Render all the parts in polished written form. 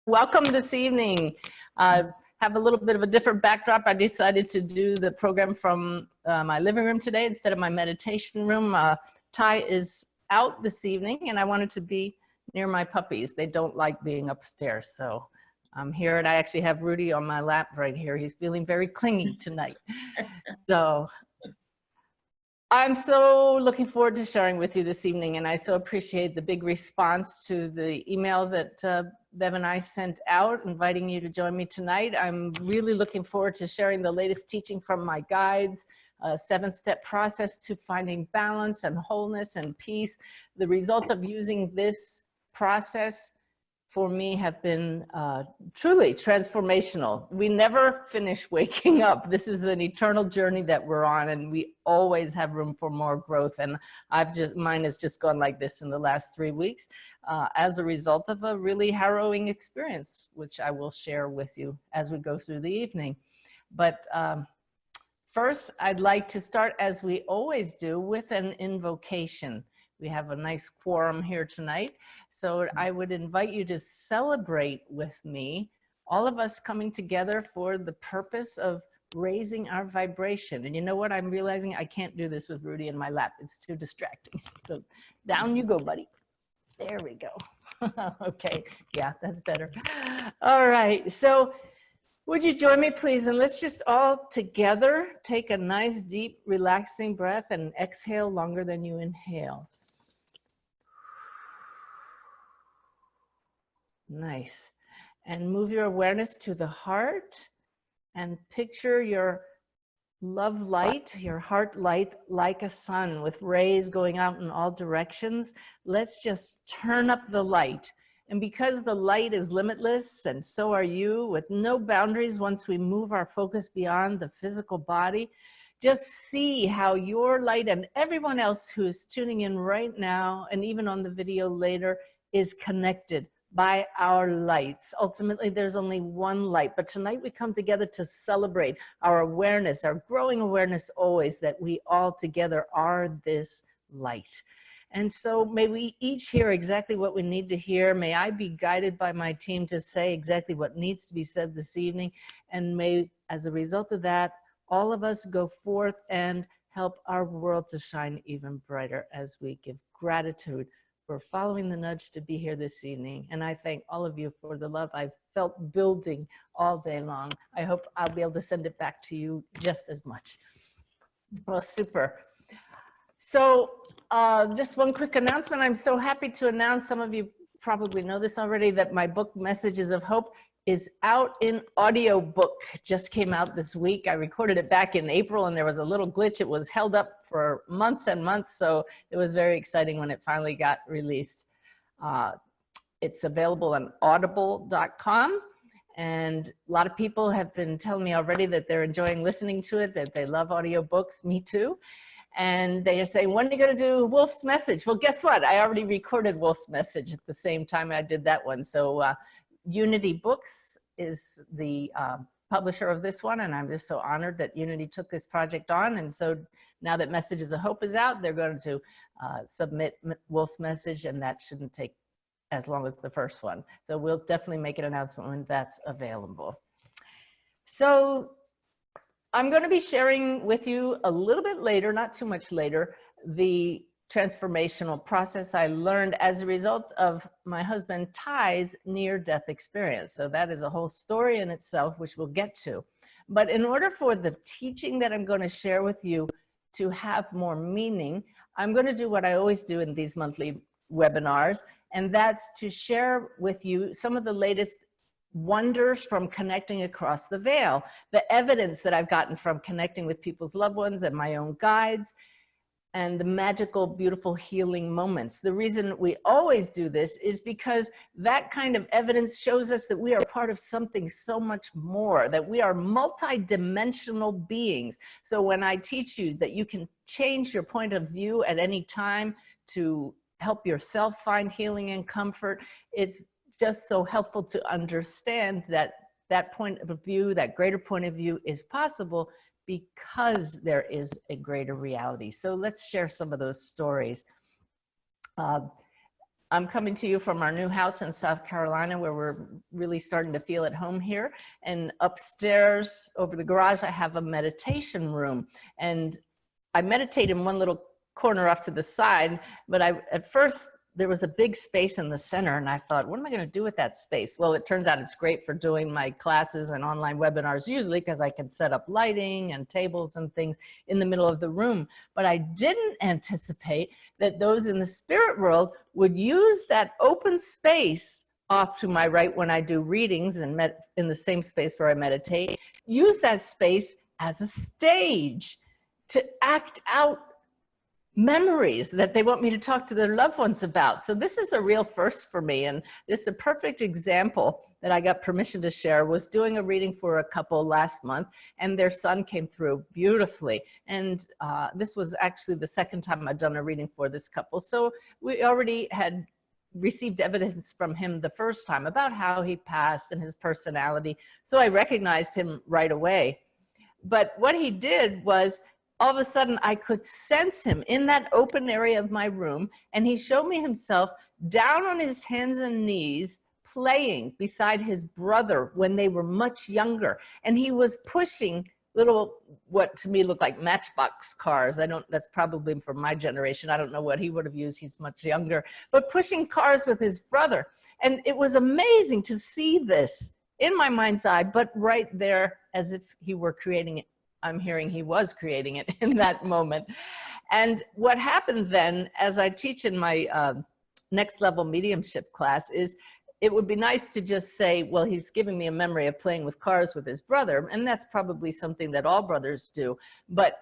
Welcome this evening. Have a little bit of a different backdrop. I decided to do the program from my living room today instead of my meditation room. Ty is out this evening and I wanted to be near my puppies. They don't like being upstairs, so I'm here, and I actually have Rudy on my lap right here. He's feeling very clingy tonight. So I'm so looking forward to sharing with you this evening, and I so appreciate the big response to the email that Bev and I sent out inviting you to join me tonight. I'm really looking forward to sharing the latest teaching from my guides, a 7-step process to finding balance and wholeness and peace. The results of using this process for me have been truly transformational. We never finish waking up. This is an eternal journey that we're on, and we always have room for more growth. And mine has just gone like this in the last 3 weeks as a result of a really harrowing experience, which I will share with you as we go through the evening. But first, I'd like to start, as we always do, with an invocation. We have a nice quorum here tonight, so I would invite you to celebrate with me, all of us coming together for the purpose of raising our vibration. And you know what? I'm realizing I can't do this with Rudy in my lap. It's too distracting. So down you go, buddy. There we go. Okay, yeah, that's better. All right, so would you join me, please? And let's just all together take a nice, deep, relaxing breath and exhale longer than you inhale. Nice. And move your awareness to the heart and picture your love light, your heart light, like a sun with rays going out in all directions. Let's just turn up the light. And because the light is limitless, and so are you, with no boundaries once we move our focus beyond the physical body, just see how your light and everyone else who is tuning in right now, and even on the video later, is connected by our lights. Ultimately, there's only one light, but tonight we come together to celebrate our awareness, our growing awareness always, that we all together are this light. And so may we each hear exactly what we need to hear. May I be guided by my team to say exactly what needs to be said this evening. And may, as a result of that, all of us go forth and help our world to shine even brighter as we give gratitude for following the nudge to be here this evening. And I thank all of you for the love I've felt building all day long. I hope I'll be able to send it back to you just as much. Well, super. So just one quick announcement. I'm so happy to announce, some of you probably know this already, that my book, Messages of Hope, is out in audiobook. Just came out this week. I recorded it back in April and there was a little glitch. It was held up for months and months, so it was very exciting when it finally got released. It's available on audible.com, and a lot of people have been telling me already that they're enjoying listening to it, that they love audiobooks. Me too. And they are saying, when are you going to do Wolf's Message? Well, guess what? I already recorded Wolf's Message at the same time I did that one. So Unity Books is the publisher of this one, and I'm just so honored that Unity took this project on. And so now that Messages of Hope is out, they're going to submit Wolf's Message, and that shouldn't take as long as the first one. So we'll definitely make an announcement when that's available. So I'm going to be sharing with you a little bit later, not too much later, the transformational process I learned as a result of my husband Ty's near-death experience. So that is a whole story in itself, which we'll get to. But in order for the teaching that I'm going to share with you to have more meaning, I'm going to do what I always do in these monthly webinars, and that's to share with you some of the latest wonders from connecting across the veil, the evidence that I've gotten from connecting with people's loved ones and my own guides, and the magical, beautiful healing moments. The reason we always do this is because that kind of evidence shows us that we are part of something so much more, that we are multi-dimensional beings. So when I teach you that you can change your point of view at any time to help yourself find healing and comfort, it's just so helpful to understand that that point of view, that greater point of view, is possible because there is a greater reality. So let's share some of those stories. I'm coming to you from our new house in South Carolina, where we're really starting to feel at home here. And upstairs over the garage, I have a meditation room. And I meditate in one little corner off to the side, but at first there was a big space in the center, and I thought, what am I going to do with that space? Well, it turns out it's great for doing my classes and online webinars usually, because I can set up lighting and tables and things in the middle of the room. But I didn't anticipate that those in the spirit world would use that open space off to my right when I do readings and in the same space where I meditate, use that space as a stage to act out memories that they want me to talk to their loved ones about. So this is a real first for me. And this is a perfect example that I got permission to share. Was doing a reading for a couple last month, and their son came through beautifully. And this was actually the second time I'd done a reading for this couple. So we already had received evidence from him the first time about how he passed and his personality. So I recognized him right away. But what he did was, all of a sudden I could sense him in that open area of my room, and he showed me himself down on his hands and knees playing beside his brother when they were much younger. And he was pushing little, what to me looked like matchbox cars. That's probably from my generation. I don't know what he would have used. He's much younger, but pushing cars with his brother. And it was amazing to see this in my mind's eye, but right there as if he were creating it. I'm hearing he was creating it in that moment. And what happened then, as I teach in my next level mediumship class, is it would be nice to just say, well, he's giving me a memory of playing with cars with his brother. And that's probably something that all brothers do. But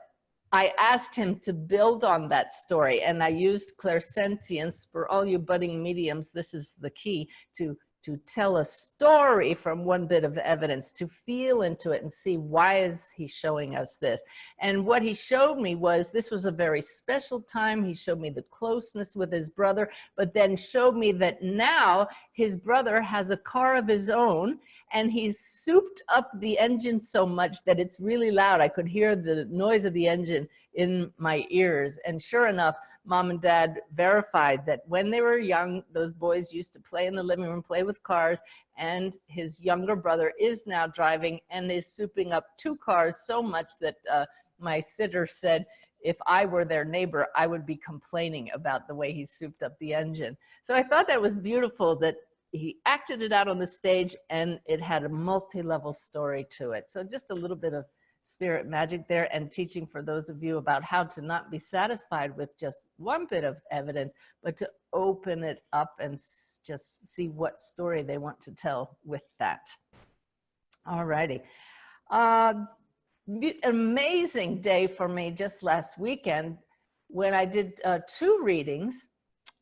I asked him to build on that story. And I used clairsentience. For all you budding mediums, this is the key to tell a story from one bit of evidence, to feel into it and see, why is he showing us this? And what he showed me was, this was a very special time. He showed me the closeness with his brother, but then showed me that now his brother has a car of his own, and he's souped up the engine so much that it's really loud. I could hear the noise of the engine in my ears. And sure enough, Mom and Dad verified that when they were young, those boys used to play in the living room, play with cars, and his younger brother is now driving and is souping up 2 cars so much that my sitter said, if I were their neighbor, I would be complaining about the way he souped up the engine. So I thought that was beautiful that he acted it out on the stage, and it had a multi-level story to it. So just a little bit of spirit magic there, and teaching for those of you about how to not be satisfied with just one bit of evidence, but to open it up and just see what story they want to tell with that. All righty. Amazing day for me just last weekend when I did 2 readings.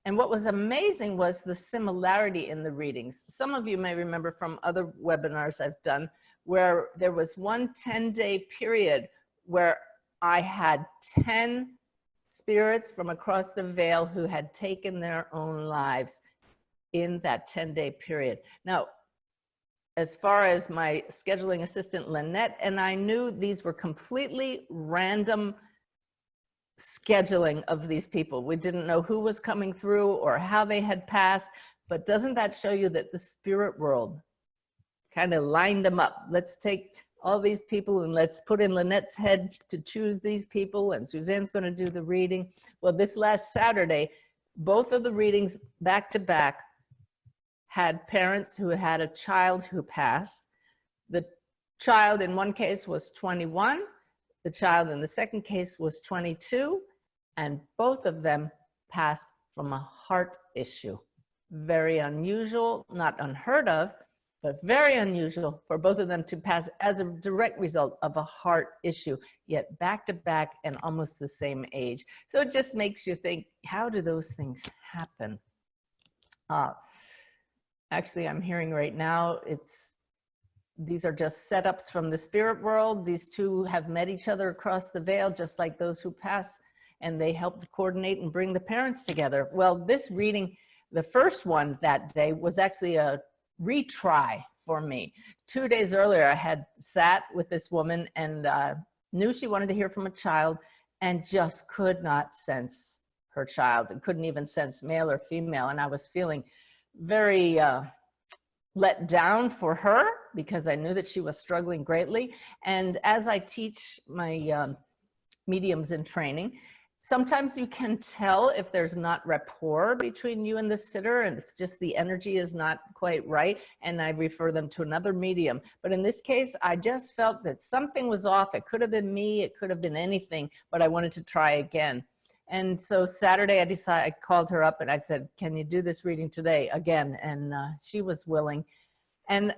And what was amazing was the similarity in the readings. Some of you may remember from other webinars I've done, where there was one 10-day period where I had 10 spirits from across the veil who had taken their own lives in that 10-day period. Now, as far as my scheduling assistant, Lynette, and I knew these were completely random scheduling of these people. We didn't know who was coming through or how they had passed, but doesn't that show you that the spirit world kind of lined them up? Let's take all these people and let's put in Lynette's head to choose these people, and Suzanne's going to do the reading. Well, this last Saturday, both of the readings back to back had parents who had a child who passed. The child in one case was 21. The child in the second case was 22, and both of them passed from a heart issue. Very unusual, not unheard of, but very unusual for both of them to pass as a direct result of a heart issue, yet back to back and almost the same age. So it just makes you think, how do those things happen? Actually, I'm hearing right now, these are just setups from the spirit world. These 2 have met each other across the veil, just like those who pass, and they helped coordinate and bring the parents together. Well, this reading, the first one that day, was actually a retry for me. 2 days earlier, I had sat with this woman and knew she wanted to hear from a child and just could not sense her child and couldn't even sense male or female. And I was feeling very let down for her because I knew that she was struggling greatly. And as I teach my mediums in training, sometimes you can tell if there's not rapport between you and the sitter and if just the energy is not quite right, and I refer them to another medium. But in this case, I just felt that something was off. It could have been me, it could have been anything, but I wanted to try again. And so Saturday, I called her up and I said, can you do this reading today again? And she was willing. And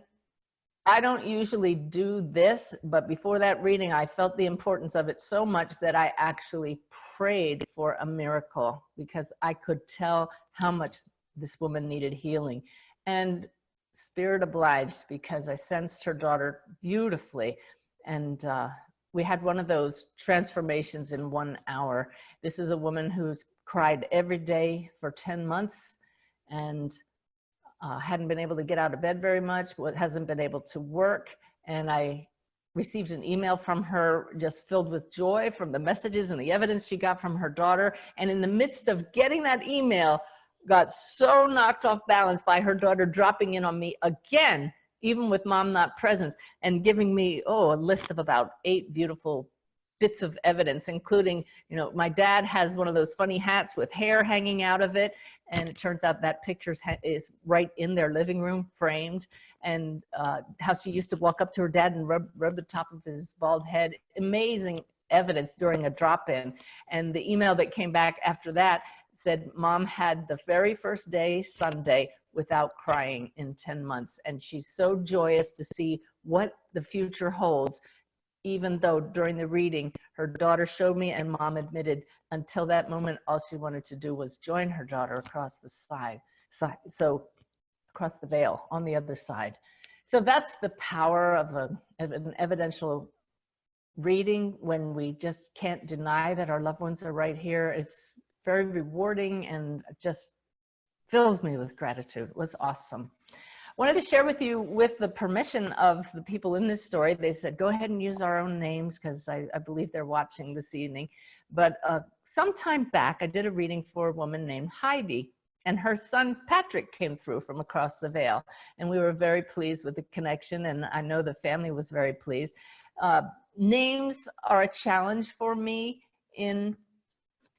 I don't usually do this, but before that reading, I felt the importance of it so much that I actually prayed for a miracle because I could tell how much this woman needed healing. And Spirit obliged because I sensed her daughter beautifully. And we had one of those transformations in 1 hour. This is a woman who's cried every day for 10 months and hadn't been able to get out of bed very much, hasn't been able to work. And I received an email from her just filled with joy from the messages and the evidence she got from her daughter. And in the midst of getting that email, got so knocked off balance by her daughter dropping in on me again, even with mom not present, and giving me, a list of about 8 beautiful bits of evidence, including, my dad has one of those funny hats with hair hanging out of it. And it turns out that picture is right in their living room, framed. And how she used to walk up to her dad and rub the top of his bald head. Amazing evidence during a drop-in. And the email that came back after that said, Mom had the very first day, Sunday, without crying in 10 months. And she's so joyous to see what the future holds, even though during the reading, her daughter showed me and Mom admitted until that moment, all she wanted to do was join her daughter across the so across the veil on the other side. So that's the power of an evidential reading when we just can't deny that our loved ones are right here. It's very rewarding and just fills me with gratitude. It was awesome. Wanted to share with you, with the permission of the people in this story, they said, go ahead and use our own names because I believe they're watching this evening. But some time back, I did a reading for a woman named Heidi, and her son Patrick came through from across the veil. And we were very pleased with the connection, and I know the family was very pleased. Names are a challenge for me in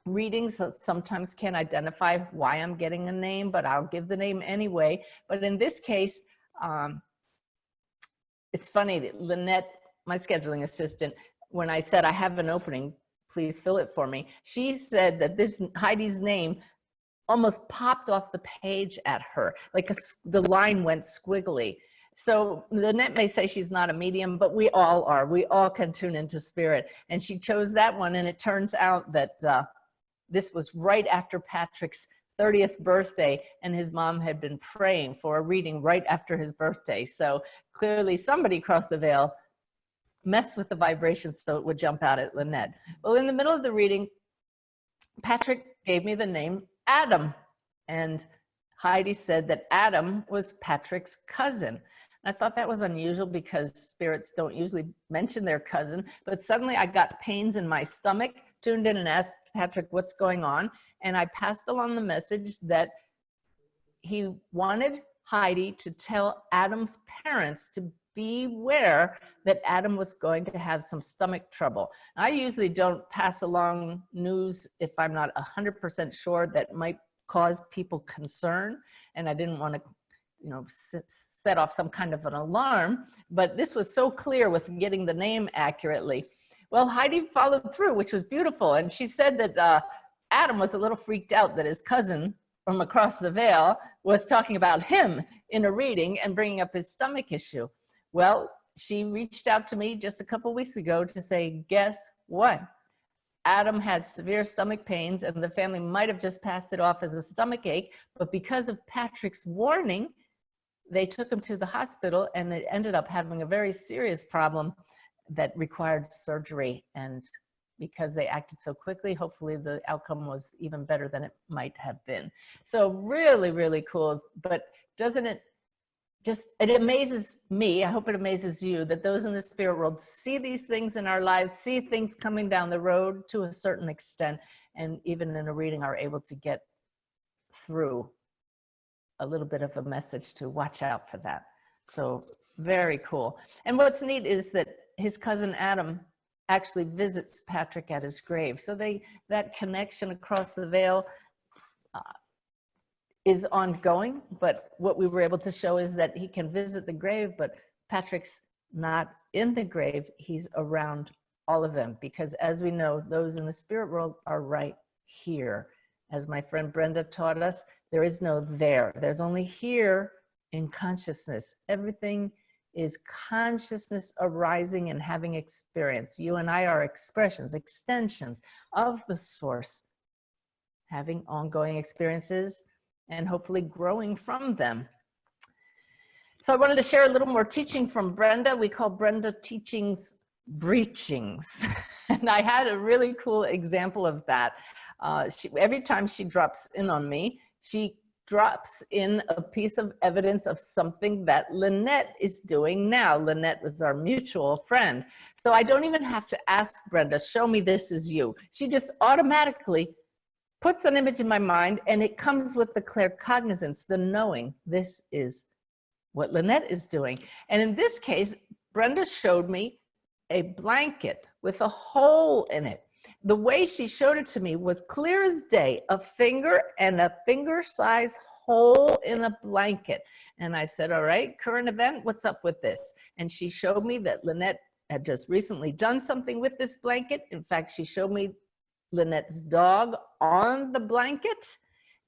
readings. Sometimes can't identify why I'm getting a name, but I'll give the name anyway. But in this case, it's funny that Lynette, my scheduling assistant, when I said I have an opening, please fill it for me, she said that this Heidi's name almost popped off the page at her, like the line went squiggly. So Lynette may say she's not a medium, but we all are. We all can tune into spirit. And she chose that one, and it turns out that this was right after Patrick's 30th birthday, and his mom had been praying for a reading right after his birthday. So clearly somebody across the veil messed with the vibrations so it would jump out at Lynette. Well, in the middle of the reading, Patrick gave me the name Adam, and Heidi said that Adam was Patrick's cousin. I thought that was unusual because spirits don't usually mention their cousin, but suddenly I got pains in my stomach, tuned in and asked Patrick what's going on, and I passed along the message that he wanted Heidi to tell Adam's parents to beware that Adam was going to have some stomach trouble. I usually don't pass along news if I'm not 100% sure that might cause people concern, and I didn't want to, set off some kind of an alarm, but this was so clear with getting the name accurately. Well, Heidi followed through, which was beautiful, and she said that Adam was a little freaked out that his cousin from across the veil was talking about him in a reading and bringing up his stomach issue. Well, she reached out to me just a couple weeks ago to say, guess what? Adam had severe stomach pains, and the family might have just passed it off as a stomach ache, but because of Patrick's warning, they took him to the hospital, and it ended up having a very serious problem that required surgery. And because they acted so quickly, hopefully the outcome was even better than it might have been. So really, really cool. But doesn't it just, it amazes me, I hope it amazes you, that those in the spirit world see these things in our lives, see things coming down the road to a certain extent, and even in a reading are able to get through a little bit of a message to watch out for that. So very cool. And what's neat is that his cousin Adam actually visits Patrick at his grave. So that connection across the veil is ongoing, but what we were able to show is that he can visit the grave, but Patrick's not in the grave, he's around all of them, because as we know, those in the spirit world are right here. As my friend Brenda taught us, there is no there. There's only here in consciousness. Everything is consciousness arising and having experience. You and I are expressions, extensions of the source, having ongoing experiences and hopefully growing from them. So I wanted to share a little more teaching from Brenda. We call Brenda teachings breachings. And I had a really cool example of that. Every time she drops in on me, she drops in a piece of evidence of something that Lynette is doing now. Lynette was our mutual friend. So I don't even have to ask Brenda, show me this is you. She just automatically puts an image in my mind, and it comes with the claircognizance, the knowing this is what Lynette is doing. And in this case, Brenda showed me a blanket with a hole in it. The way she showed it to me was clear as day, a finger and a finger-sized hole in a blanket. And I said, all right, current event, what's up with this? And she showed me that Lynette had just recently done something with this blanket. In fact, she showed me Lynette's dog on the blanket,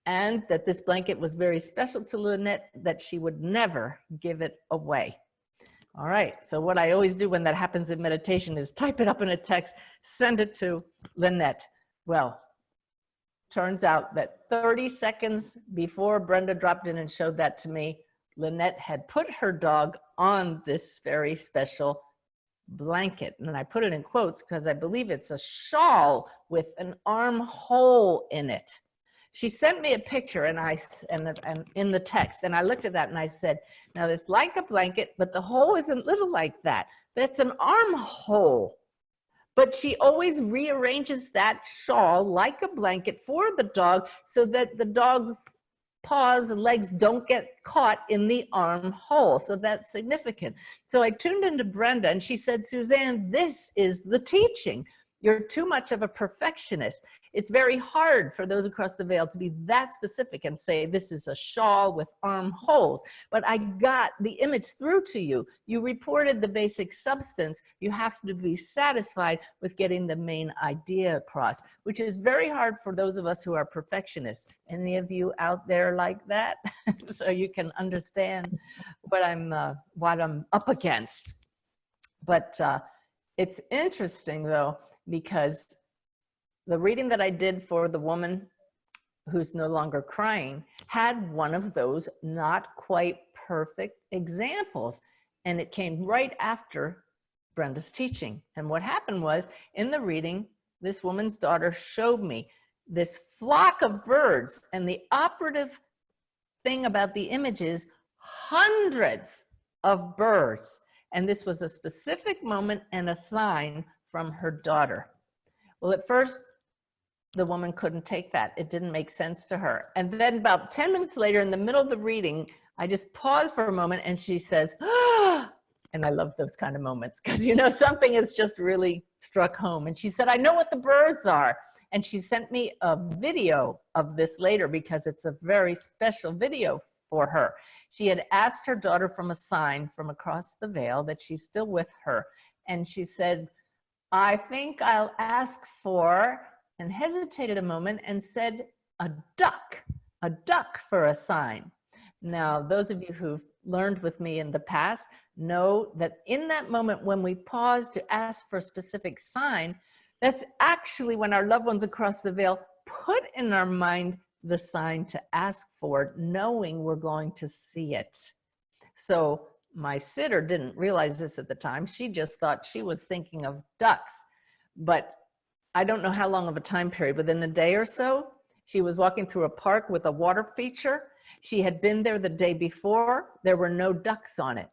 and that this blanket was very special to Lynette, that she would never give it away. All right, so what I always do when that happens in meditation is type it up in a text, send it to Lynette. Well, turns out that 30 seconds before Brenda dropped in and showed that to me, Lynette had put her dog on this very special blanket. And I put it in quotes because I believe it's a shawl with an armhole in it. She sent me a picture and in the text, and I looked at that and I said, now it's like a blanket, but the hole isn't little like that. That's an armhole. But she always rearranges that shawl like a blanket for the dog so that the dog's paws and legs don't get caught in the armhole. So that's significant. So I tuned into Brenda and she said, Suzanne, this is the teaching. You're too much of a perfectionist. It's very hard for those across the veil to be that specific and say, this is a shawl with armholes. But I got the image through to you. You reported the basic substance. You have to be satisfied with getting the main idea across, which is very hard for those of us who are perfectionists. Any of you out there like that? So you can understand what I'm up against. But it's interesting though, because the reading that I did for the woman who's no longer crying had one of those not quite perfect examples. And it came right after Brenda's teaching. And what happened was, in the reading, this woman's daughter showed me this flock of birds. And the operative thing about the image is hundreds of birds. And this was a specific moment and a sign from her daughter. Well, at first, the woman couldn't take that. It didn't make sense to her. And then about 10 minutes later, in the middle of the reading, I just paused for a moment and she says, ah, and I love those kind of moments because, you know, something has just really struck home. And she said, I know what the birds are. And she sent me a video of this later because it's a very special video for her. She had asked her daughter from a sign from across the veil that she's still with her. And she said, I think I'll ask for, and hesitated a moment and said, a duck for a sign. Now, those of you who've learned with me in the past know that in that moment when we pause to ask for a specific sign, that's actually when our loved ones across the veil put in our mind the sign to ask for, knowing we're going to see it. So my sitter didn't realize this at the time. She just thought she was thinking of ducks. But I don't know how long of a time period, within a day or so, she was walking through a park with a water feature. She had been there the day before. There were no ducks on it.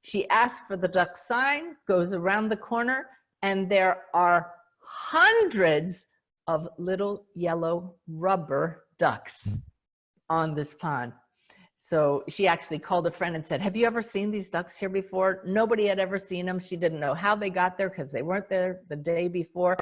She asked for the duck sign, goes around the corner, and there are hundreds of little yellow rubber ducks on this pond. So she actually called a friend and said, have you ever seen these ducks here before? Nobody had ever seen them. She didn't know how they got there because they weren't there the day before,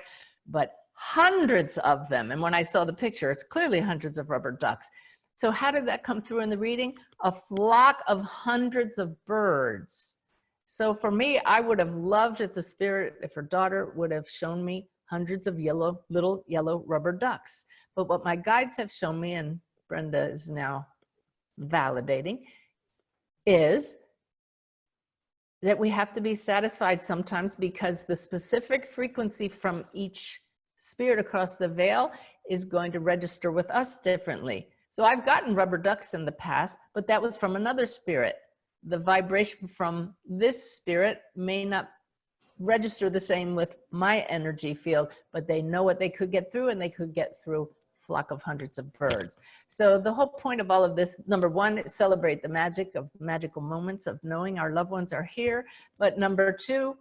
but hundreds of them. And when I saw the picture, it's clearly hundreds of rubber ducks. So how did that come through in the reading? A flock of hundreds of birds. So for me, I would have loved if the spirit, if her daughter would have shown me hundreds of little yellow rubber ducks. But what my guides have shown me, and Brenda is now validating, is that we have to be satisfied sometimes because the specific frequency from each spirit across the veil is going to register with us differently. So I've gotten rubber ducks in the past, but that was from another spirit. The vibration from this spirit may not register the same with my energy field, but they know what they could get through, and they could get through flock of hundreds of birds. So the whole point of all of this, number one, is celebrate the magic of magical moments of knowing our loved ones are here. But number two,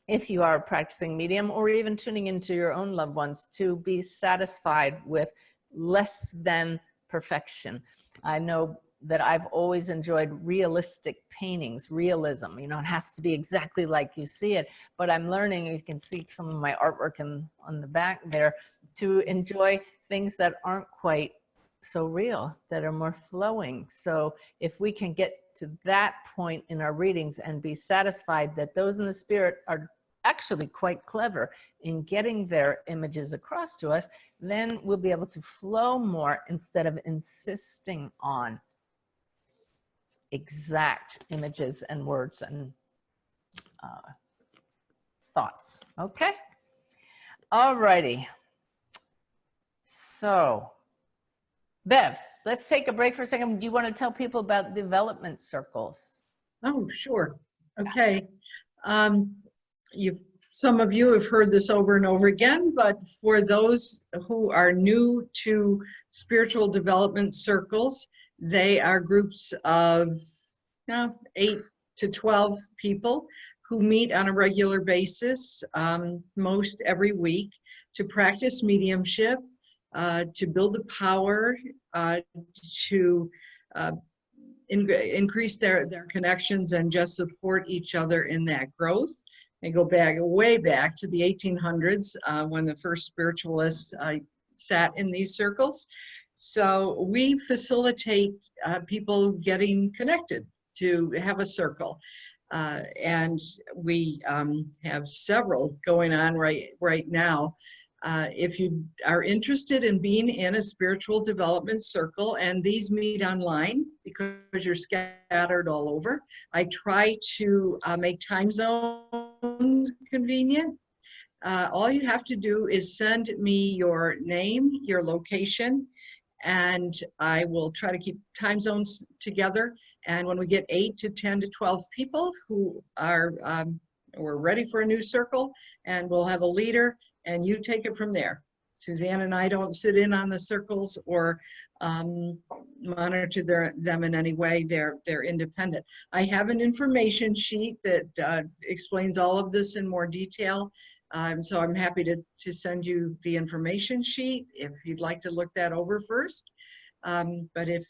if you are a practicing medium or even tuning into your own loved ones, to be satisfied with less than perfection. I know that I've always enjoyed realistic paintings, realism. You know, it has to be exactly like you see it, but I'm learning, you can see some of my artwork on the back there, to enjoy things that aren't quite so real, that are more flowing. So if we can get to that point in our readings and be satisfied that those in the spirit are actually quite clever in getting their images across to us, then we'll be able to flow more instead of insisting on exact images and words and thoughts. Okay. All righty. So, Bev, let's take a break for a second. Do you want to tell people about development circles? Oh, sure. Okay. Some of you have heard this over and over again, but for those who are new to spiritual development circles, they are groups of 8 to 12 people who meet on a regular basis, most every week, to practice mediumship, to build the power, to increase their connections and just support each other in that growth. They go back, way back to the 1800s when the first spiritualists sat in these circles. So we facilitate people getting connected to have a circle. And we have several going on right now. If you are interested in being in a spiritual development circle, and these meet online because you're scattered all over, I try to make time zones convenient. All you have to do is send me your name, your location, and I will try to keep time zones together. And when we get 8 to 10 to 12 people who are we're ready for a new circle, and we'll have a leader, and you take it from there. Suzanne and I don't sit in on the circles or monitor them in any way. They're independent. I have an information sheet that explains all of this in more detail. So I'm happy to send you the information sheet if you'd like to look that over first. But if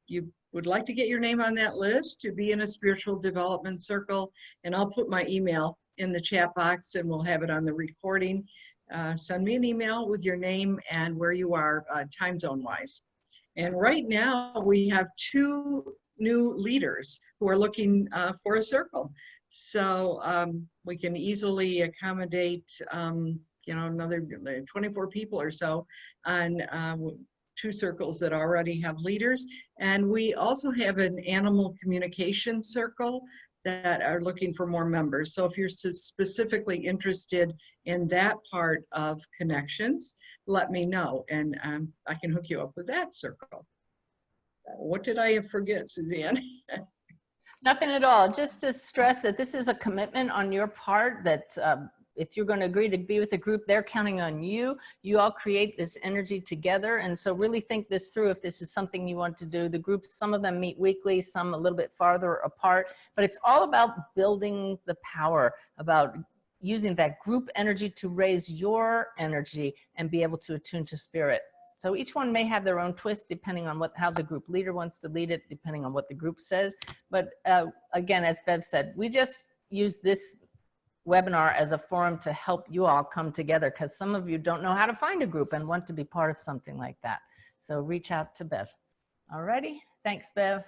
you would like to get your name on that list to be in a spiritual development circle, and I'll put my email in the chat box and we'll have it on the recording. Send me an email with your name and where you are time zone wise. And right now we have 2 new leaders who are looking for a circle. So we can easily accommodate, another 24 people or so on 2 circles that already have leaders. And we also have an animal communication circle that are looking for more members. So if you're specifically interested in that part of connections, let me know, and I can hook you up with that circle. What did I forget, Suzanne? Nothing at all. Just to stress that this is a commitment on your part, that if you're going to agree to be with a group, they're counting on you. You all create this energy together. And so really think this through if this is something you want to do. The groups, some of them meet weekly, some a little bit farther apart, but it's all about building the power, about using that group energy to raise your energy and be able to attune to spirit. So each one may have their own twist depending on how the group leader wants to lead it, depending on what the group says. But again, as Bev said, we just use this webinar as a forum to help you all come together, because some of you don't know how to find a group and want to be part of something like that. So reach out to Bev. Alrighty, thanks, Bev.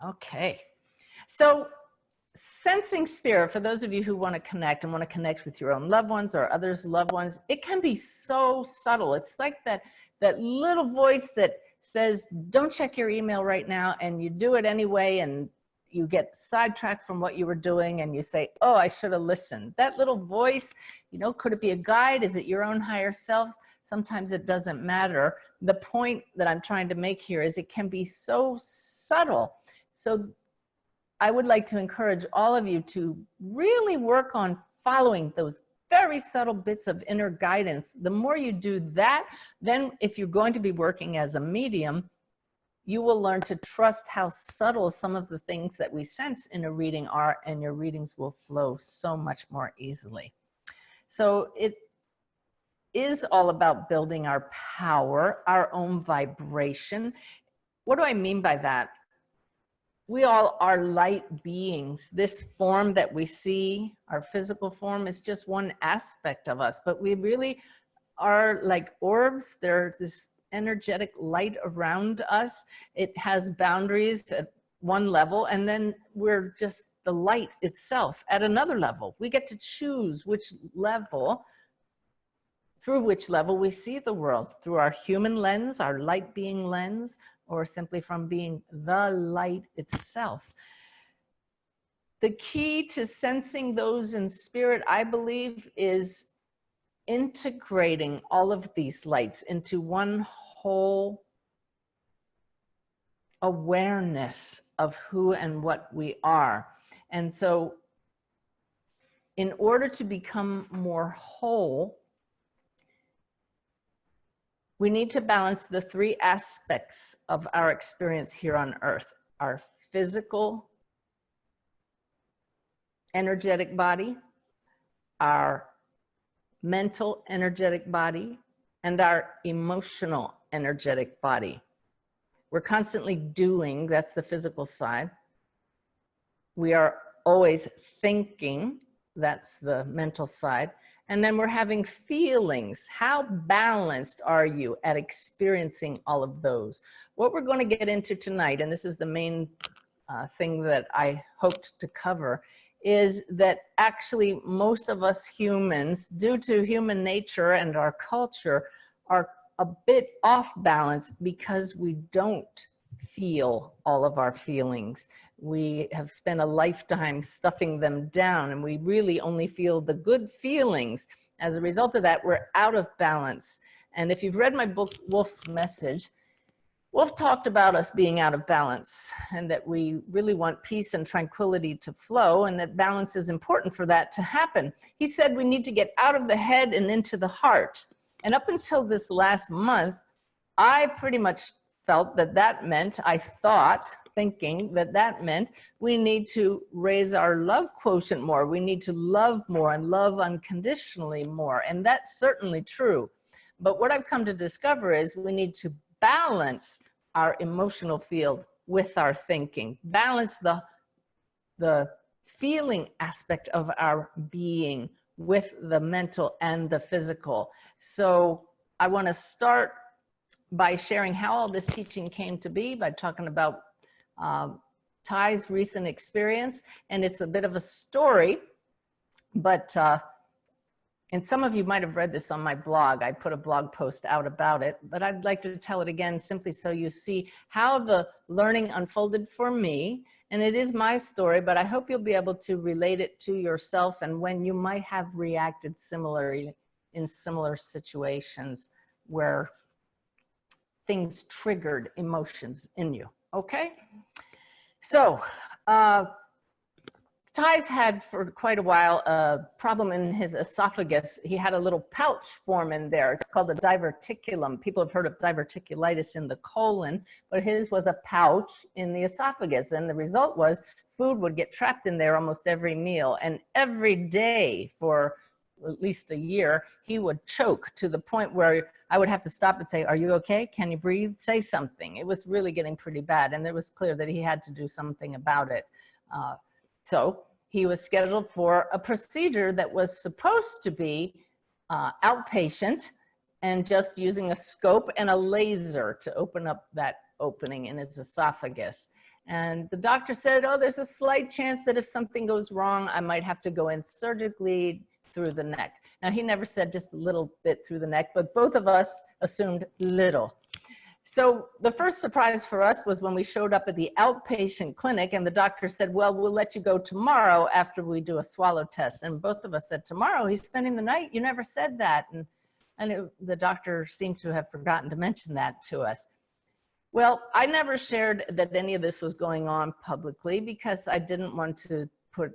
Okay, so sensing spirit, for those of you who want to connect and want to connect with your own loved ones or others' loved ones, it can be so subtle. It's like that little voice that says, don't check your email right now, and you do it anyway, and you get sidetracked from what you were doing, and you say, oh, I should have listened. That little voice, you know, could it be a guide? Is it your own higher self? Sometimes it doesn't matter. The point that I'm trying to make here is it can be so subtle. So I would like to encourage all of you to really work on following those very subtle bits of inner guidance. The more you do that, then if you're going to be working as a medium, you will learn to trust how subtle some of the things that we sense in a reading are, and your readings will flow so much more easily. So it is all about building our power, our own vibration. What do I mean by that? We all are light beings. This form that we see, our physical form, is just one aspect of us, but we really are like orbs. There's this energetic light around us. It has boundaries at one level, and then we're just the light itself at another level. We get to choose which level, through which level we see the world, through our human lens, our light being lens, or simply from being the light itself. The key to sensing those in spirit, I believe, is integrating all of these lights into one whole awareness of who and what we are. And so in order to become more whole, we need to balance the three aspects of our experience here on earth: our physical, energetic body, our mental, energetic body, and our emotional, energetic body. We're constantly doing, that's the physical side. We are always thinking, that's the mental side. And then we're having feelings. How balanced are you at experiencing all of those? What we're going to get into tonight, and this is the main thing that I hoped to cover, is that actually most of us humans, due to human nature and our culture, are a bit off balance because we don't feel all of our feelings. We have spent a lifetime stuffing them down, and we really only feel the good feelings. As a result of that, we're out of balance. And if you've read my book, Wolf's Message, Wolf talked about us being out of balance, and that we really want peace and tranquility to flow, and that balance is important for that to happen. He said we need to get out of the head and into the heart. And up until this last month, I pretty much felt that that meant, thinking that that meant we need to raise our love quotient more. We need to love more and love unconditionally more. And that's certainly true. But what I've come to discover is we need to balance our emotional field with our thinking, balance the feeling aspect of our being with the mental and the physical. So I want to start by sharing how all this teaching came to be, by talking about Ty's recent experience. And it's a bit of a story, but and some of you might have read this on my blog. I put a blog post out about it, but I'd like to tell it again simply so you see how the learning unfolded for me. And it is my story, but I hope you'll be able to relate it to yourself and when you might have reacted similarly in similar situations where things triggered emotions in you. Okay? So, Ty's had for quite a while a problem in his esophagus. He had a little pouch form in there. It's called a diverticulum. People have heard of diverticulitis in the colon, but his was a pouch in the esophagus. And the result was food would get trapped in there almost every meal. And every day for at least a year, he would choke to the point where I would have to stop and say, "Are you okay? Can you breathe? Say something." It was really getting pretty bad. And it was clear that he had to do something about it. So he was scheduled for a procedure that was supposed to be outpatient and just using a scope and a laser to open up that opening in his esophagus. And the doctor said, "Oh, there's a slight chance that if something goes wrong, I might have to go in surgically through the neck." Now, he never said just a little bit through the neck, but both of us assumed little. So the first surprise for us was when we showed up at the outpatient clinic and the doctor said, "Well, we'll let you go tomorrow after we do a swallow test." And both of us said, "Tomorrow? He's spending the night? You never said that." And the doctor seemed to have forgotten to mention that to us. Well, I never shared that any of this was going on publicly because I didn't want to put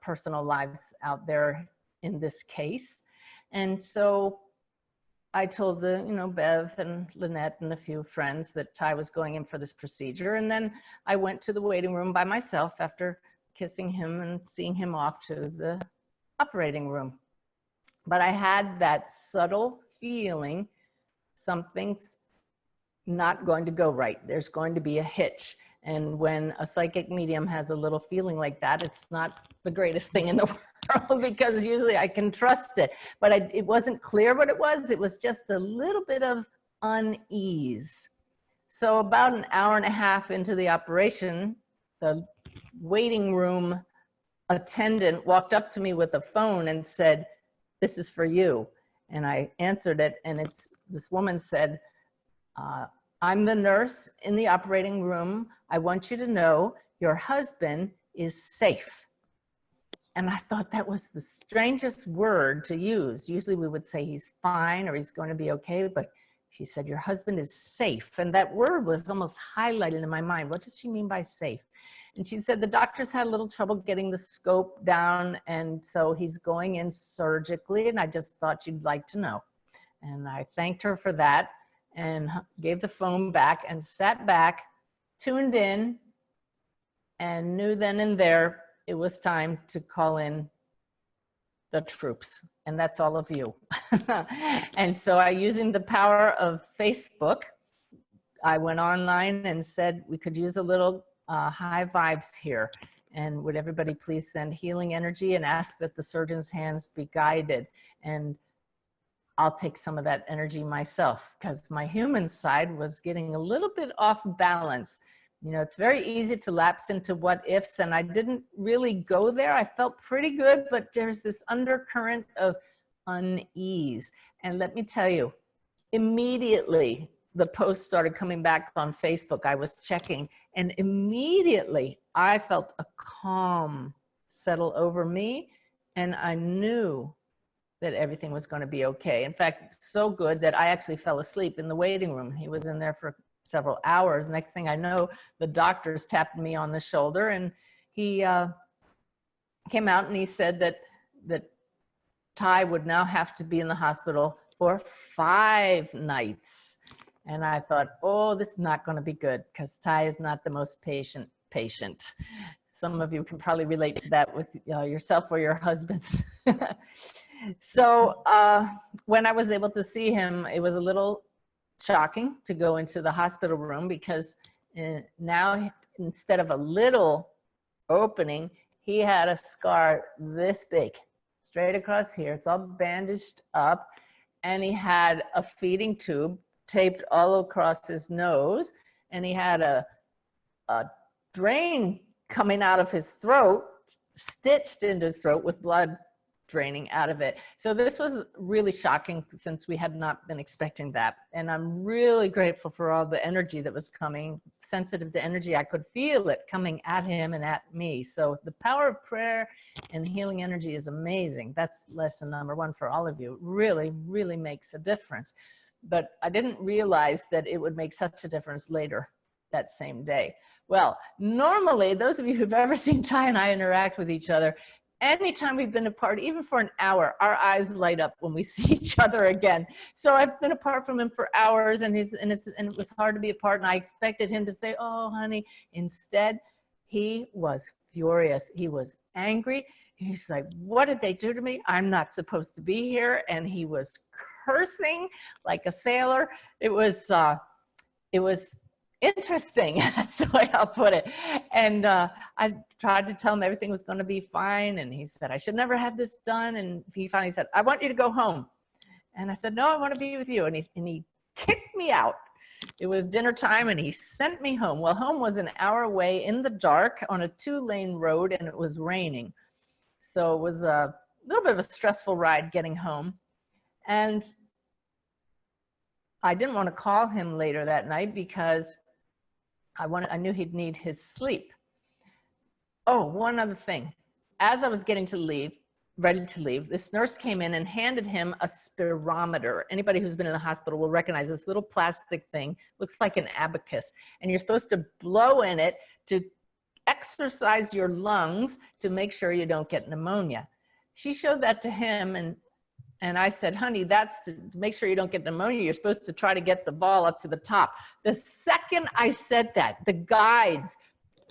personal lives out there in this case. And so I told Bev and Lynette and a few friends that Ty was going in for this procedure. And then I went to the waiting room by myself after kissing him and seeing him off to the operating room. But I had that subtle feeling something's not going to go right. There's going to be a hitch. And when a psychic medium has a little feeling like that, it's not the greatest thing in the world because usually I can trust it. But it wasn't clear what it was. It was just a little bit of unease. So about an hour and a half into the operation, the waiting room attendant walked up to me with a phone and said, "This is for you." And I answered it, and this woman said, "I'm the nurse in the operating room. I want you to know your husband is safe." And I thought that was the strangest word to use. Usually we would say he's fine or he's going to be okay, but she said, "Your husband is safe." And that word was almost highlighted in my mind. What does she mean by safe? And she said the doctors had a little trouble getting the scope down, and so he's going in surgically, and I just thought you'd like to know. And I thanked her for that and gave the phone back and sat back, tuned in, and knew then and there it was time to call in the troops. And that's all of you. And so using the power of Facebook, I went online and said we could use a little high vibes here. And would everybody please send healing energy and ask that the surgeon's hands be guided. And I'll take some of that energy myself because my human side was getting a little bit off balance. It's very easy to lapse into what ifs, and I didn't really go there. I felt pretty good, but there's this undercurrent of unease. And let me tell you, immediately the posts started coming back on Facebook. I was checking, and immediately I felt a calm settle over me, and I knew that everything was going to be okay. In fact, so good that I actually fell asleep in the waiting room. He was in there for several hours. Next thing I know, the doctors tapped me on the shoulder, and he came out and he said that Ty would now have to be in the hospital for 5 nights. And I thought, oh, this is not going to be good because Ty is not the most patient. Some of you can probably relate to that with yourself or your husbands. So when I was able to see him, it was a little shocking to go into the hospital room because now instead of a little opening, he had a scar this big, straight across here. It's all bandaged up, and he had a feeding tube taped all across his nose, and he had a drain coming out of his throat, stitched into his throat with blood draining out of it. So this was really shocking since we had not been expecting that. And I'm really grateful for all the energy that was coming, sensitive to energy. I could feel it coming at him and at me. So the power of prayer and healing energy is amazing. That's lesson number 1 for all of you. It really, really makes a difference. But I didn't realize that it would make such a difference later that same day. Well, normally, those of you who've ever seen Ty and I interact with each other, anytime we've been apart, even for an hour, our eyes light up when we see each other again. So I've been apart from him for hours, and it was hard to be apart, and I expected him to say, "Oh, honey." Instead, he was furious. He was angry. He's like, what did they do to me? I'm not supposed to be here. And he was cursing like a sailor. It was interesting. That's the way I'll put it. And I tried to tell him everything was going to be fine. And he said, I should never have this done. And he finally said, I want you to go home. And I said, no, I want to be with you. And he kicked me out. It was dinner time and he sent me home. Well, home was an hour away in the dark on a 2-lane road and it was raining. So it was a little bit of a stressful ride getting home. And I didn't want to call him later that night because I knew he'd need his sleep. Oh, one other thing. As I was getting ready to leave, this nurse came in and handed him a spirometer. Anybody who's been in the hospital will recognize this little plastic thing. Looks like an abacus. And you're supposed to blow in it to exercise your lungs to make sure you don't get pneumonia. She showed that to him and I said, honey, that's to make sure you don't get pneumonia. You're supposed to try to get the ball up to the top. The second I said that, the guides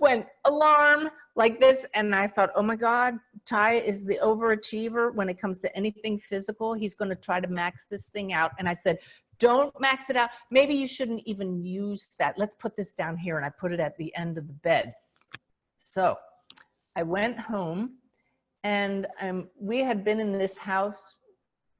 went alarm like this. And I thought, oh my God, Ty is the overachiever when it comes to anything physical. He's going to try to max this thing out. And I said, don't max it out. Maybe you shouldn't even use that. Let's put this down here. And I put it at the end of the bed. So I went home and we had been in this house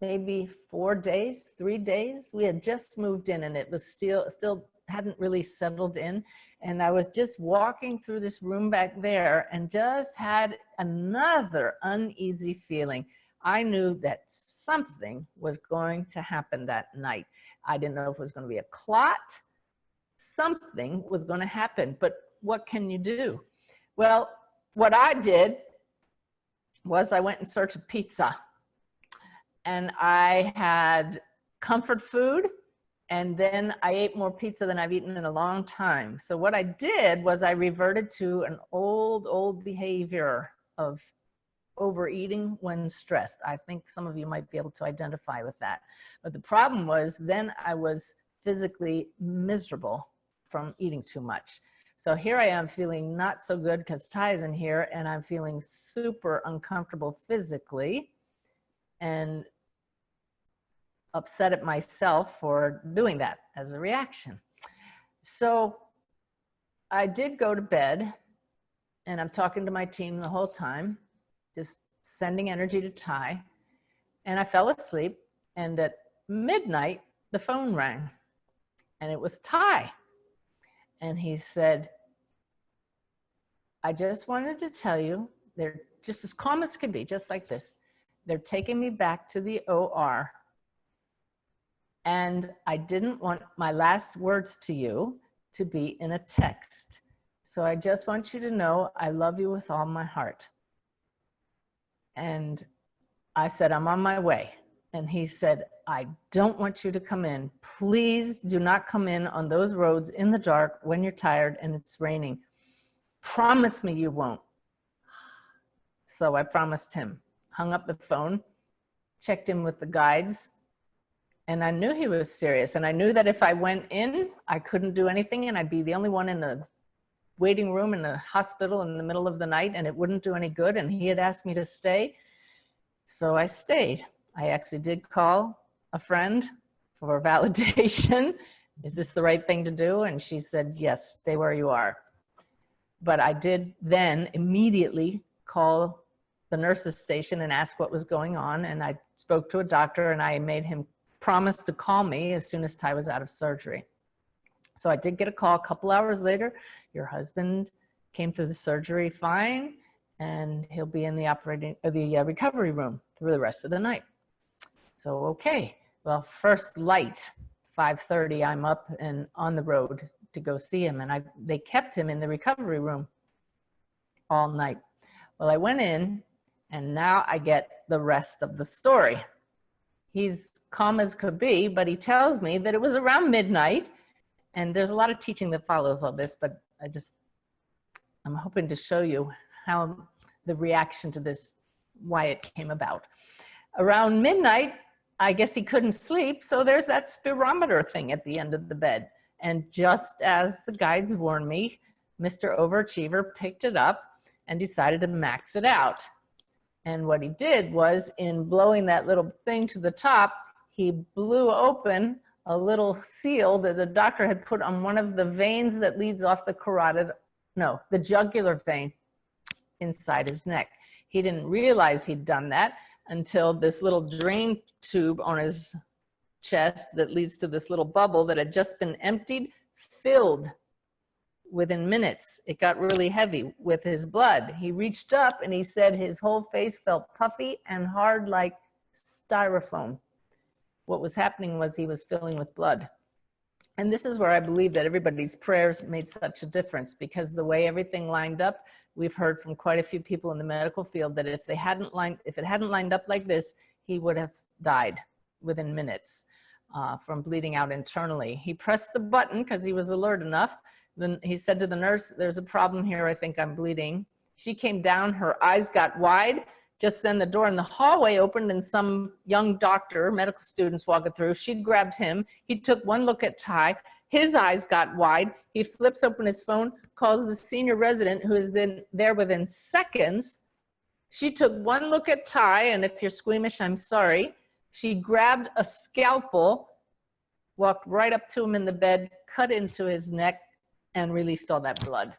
maybe 4 days, 3 days. We had just moved in and it was still hadn't really settled in. And I was just walking through this room back there and just had another uneasy feeling. I knew that something was going to happen that night. I didn't know if it was going to be a clot. Something was going to happen, but what can you do? Well, what I did was I went in search of pizza. And I had comfort food, and then I ate more pizza than I've eaten in a long time. So what I did was I reverted to an old behavior of overeating when stressed. I think some of you might be able to identify with that. But the problem was then I was physically miserable from eating too much. So here I am feeling not so good because Ty's in here, and I'm feeling super uncomfortable physically and upset at myself for doing that as a reaction. So I did go to bed, and I'm talking to my team the whole time, just sending energy to Ty, and I fell asleep, and at midnight the phone rang, and it was Ty, and he said, I just wanted to tell you, they're just as calm as can be, just like this. They're taking me back to the OR. And I didn't want my last words to you to be in a text. So I just want you to know I love you with all my heart. And I said, I'm on my way. And he said, I don't want you to come in. Please do not come in on those roads in the dark when you're tired and it's raining. Promise me you won't. So I promised him, hung up the phone, checked in with the guides, and I knew he was serious. And I knew that if I went in, I couldn't do anything and I'd be the only one in the waiting room in the hospital in the middle of the night and it wouldn't do any good. And he had asked me to stay. So I stayed. I actually did call a friend for validation. Is this the right thing to do? And she said, yes, stay where you are. But I did then immediately call the nurse's station and ask what was going on. And I spoke to a doctor and I made him promise to call me as soon as Ty was out of surgery. So I did get a call a couple hours later. Your husband came through the surgery fine and he'll be in the recovery room through the rest of the night. So, okay. Well, first light, 5:30, I'm up and on the road to go see him. And they kept him in the recovery room all night. Well, I went in and now I get the rest of the story. He's calm as could be, but he tells me that it was around midnight, and there's a lot of teaching that follows all this, but I'm hoping to show you how the reaction to this, why it came about. Around midnight, I guess he couldn't sleep, so there's that spirometer thing at the end of the bed. And just as the guides warned me, Mr. Overachiever picked it up, and decided to max it out. And what he did was, in blowing that little thing to the top, he blew open a little seal that the doctor had put on one of the veins that leads off the carotid, no, the jugular vein inside his neck. He didn't realize he'd done that until this little drain tube on his chest that leads to this little bubble that had just been emptied filled within minutes. It got really heavy with his blood. He reached up and he said his whole face felt puffy and hard like styrofoam. What was happening was he was filling with blood. And this is where I believe that everybody's prayers made such a difference, because the way everything lined up, we've heard from quite a few people in the medical field that if it hadn't lined up like this, he would have died within minutes from bleeding out internally. He pressed the button because he was alert enough. Then he said to the nurse, "There's a problem here. I think I'm bleeding." She came down, her eyes got wide. Just then the door in the hallway opened and some young doctor, medical students walking through. She grabbed him. He took one look at Ty. His eyes got wide. He flips open his phone, calls the senior resident, who is then there within seconds. She took one look at Ty, and if you're squeamish, I'm sorry. She grabbed a scalpel, walked right up to him in the bed, cut into his neck, and released all that blood.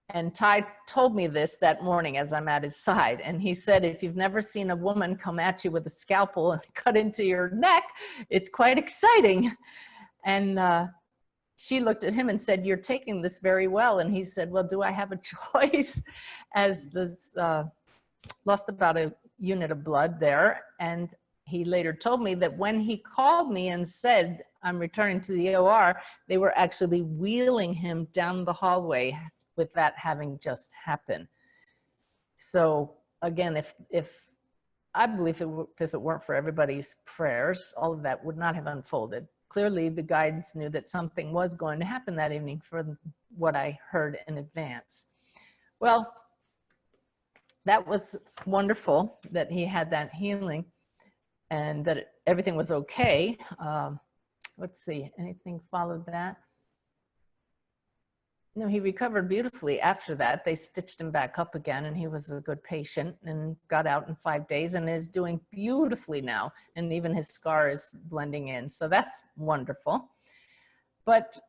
And Ty told me this that morning as I'm at his side. And he said, if you've never seen a woman come at you with a scalpel and cut into your neck, it's quite exciting. And she looked at him and said, "You're taking this very well." And he said, "Well, do I have a choice?" As this lost about a unit of blood there. And he later told me that when he called me and said, "I'm returning to the OR," they were actually wheeling him down the hallway with that having just happened. So again, if I believe if it weren't for everybody's prayers, all of that would not have unfolded. Clearly the guides knew that something was going to happen that evening for what I heard in advance. Well, that was wonderful that he had that healing and that everything was okay. Let's see, anything followed that? No, he recovered beautifully after that. They stitched him back up again, and he was a good patient and got out in 5 days and is doing beautifully now. And even his scar is blending in. So that's wonderful. But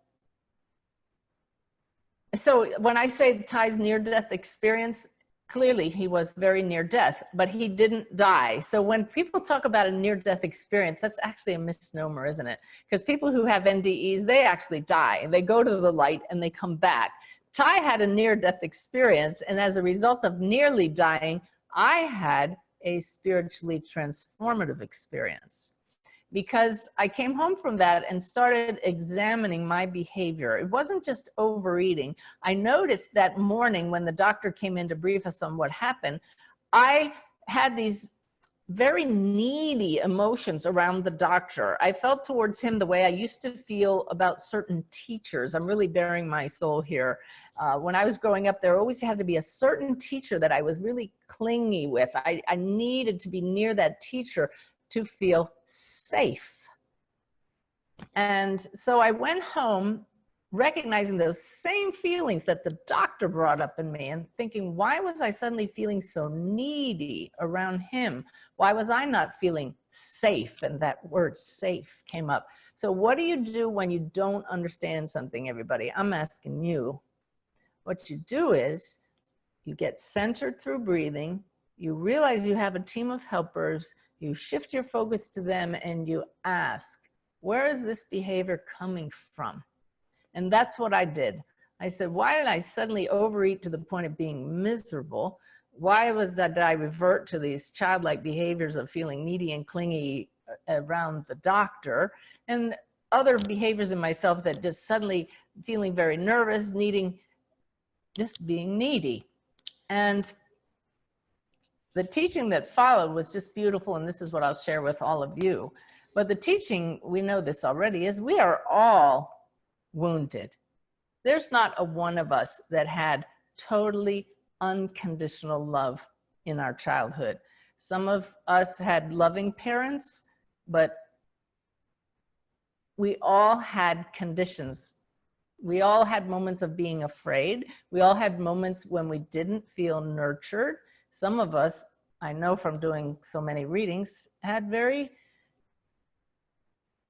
so when I say Ty's near-death experience, clearly he was very near death, but he didn't die. So when people talk about a near-death experience, that's actually a misnomer, isn't it? Because people who have NDEs, they actually die. They go to the light and they come back. Ty had a near-death experience, and as a result of nearly dying, I had a spiritually transformative experience. Because I came home from that and started examining my behavior. It wasn't just overeating. I noticed that morning when the doctor came in to brief us on what happened, I had these very needy emotions around the doctor. I felt towards him the way I used to feel about certain teachers. I'm really bearing my soul here. When I was growing up, there always had to be a certain teacher that I was really clingy with. I needed to be near that teacher to feel safe. And so I went home recognizing those same feelings that the doctor brought up in me and thinking, why was I suddenly feeling so needy around him? Why was I not feeling safe? And that word safe came up. So what do you do when you don't understand something, everybody? I'm asking you. What you do is you get centered through breathing. You realize you have a team of helpers. You shift your focus to them and you ask, where is this behavior coming from? And that's what I did. I said, why did I suddenly overeat to the point of being miserable? Why was that, did I revert to these childlike behaviors of feeling needy and clingy around the doctor, and other behaviors in myself that just suddenly feeling very nervous, needing, just being needy. And the teaching that followed was just beautiful, and this is what I'll share with all of you. But the teaching, we know this already, is we are all wounded. There's not a one of us that had totally unconditional love in our childhood. Some of us had loving parents, but we all had conditions We all had moments of being afraid. We all had moments when we didn't feel nurtured. Some of us, I know from doing so many readings, had very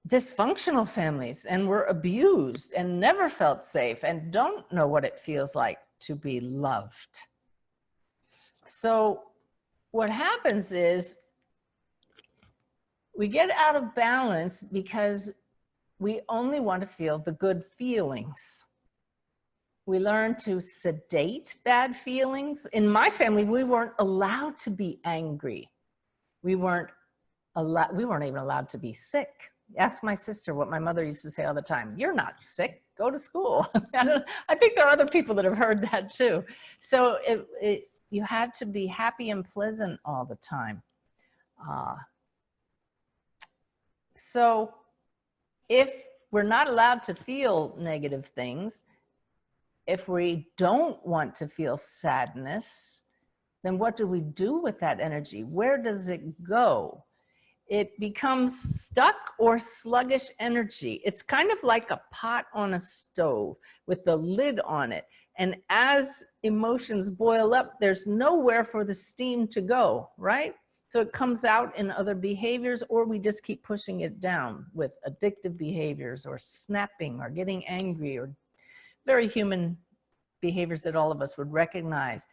dysfunctional families and were abused and never felt safe and don't know what it feels like to be loved. So what happens is we get out of balance because we only want to feel the good feelings. We learn to sedate bad feelings. In my family, we weren't allowed to be angry. We weren't even allowed to be sick. Ask my sister what my mother used to say all the time. You're not sick, go to school. I think there are other people that have heard that too. So you had to be happy and pleasant all the time. So if we're not allowed to feel negative things, if we don't want to feel sadness, then what do we do with that energy? Where does it go? It becomes stuck or sluggish energy. It's kind of like a pot on a stove with the lid on it. And as emotions boil up, there's nowhere for the steam to go, right? So it comes out in other behaviors, or we just keep pushing it down with addictive behaviors or snapping or getting angry or very human behaviors that all of us would recognize.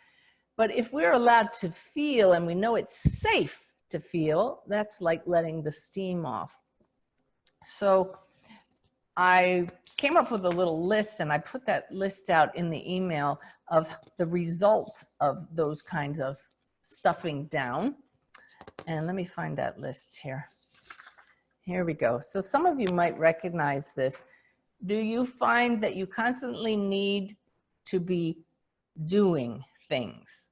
But if we're allowed to feel and we know it's safe to feel, that's like letting the steam off. So I came up with a little list, and I put that list out in the email of the result of those kinds of stuffing down. And let me find that list here. Here we go. So some of you might recognize this. Do you find that you constantly need to be doing things?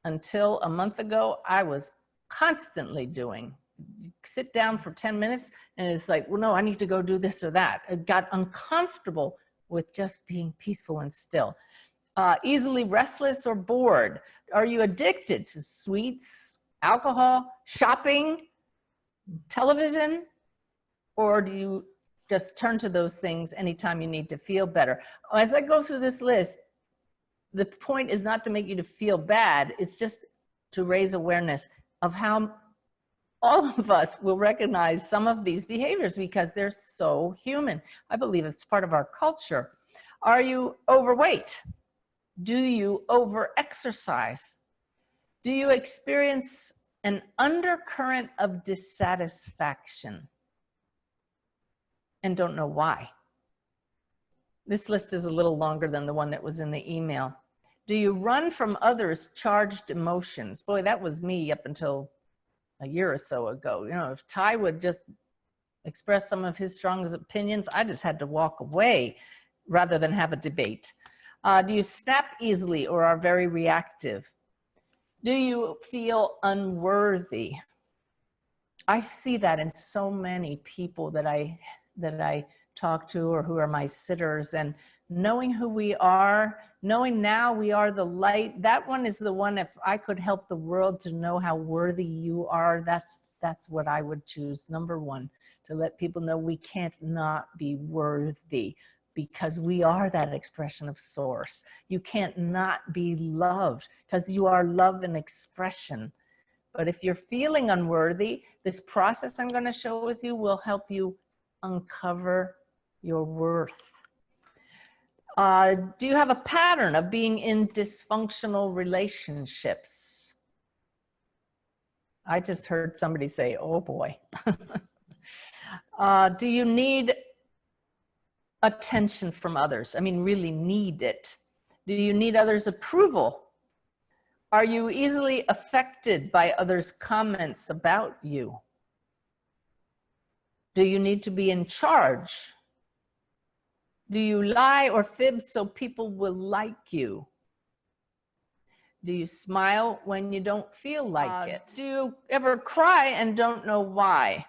Until a month ago, I was constantly doing. You sit down for 10 minutes and it's like, well, no, I need to go do this or that. I got uncomfortable with just being peaceful and still. Easily restless or bored. Are you addicted to sweets, alcohol, shopping, television? Or do you just turn to those things anytime you need to feel better? As I go through this list, the point is not to make you to feel bad. It's just to raise awareness of how all of us will recognize some of these behaviors because they're so human. I believe it's part of our culture. Are you overweight? Do you over-exercise? Do you experience an undercurrent of dissatisfaction and don't know why? This list is a little longer than the one that was in the email. Do you run from others' charged emotions? Boy, that was me up until a year or so ago. You know, if Ty would just express some of his strongest opinions, I just had to walk away rather than have a debate. Do you snap easily or are very reactive? Do you feel unworthy? I see that in so many people that I talk to or who are my sitters, and knowing who we are, knowing now we are the light, that one is the one, if I could help the world to know how worthy you are, that's what I would choose. Number one, to let people know we can't not be worthy because we are that expression of source. You can't not be loved because you are love and expression. But if you're feeling unworthy, this process I'm going to show with you will help you uncover your worth. Do you have a pattern of being in dysfunctional relationships? I just heard somebody say, oh boy. Do you need attention from others? I mean, really need it. Do you need others' approval? Are you easily affected by others' comments about you? Do you need to be in charge? Do you lie or fib so people will like you? Do you smile when you don't feel like it? Do you ever cry and don't know why?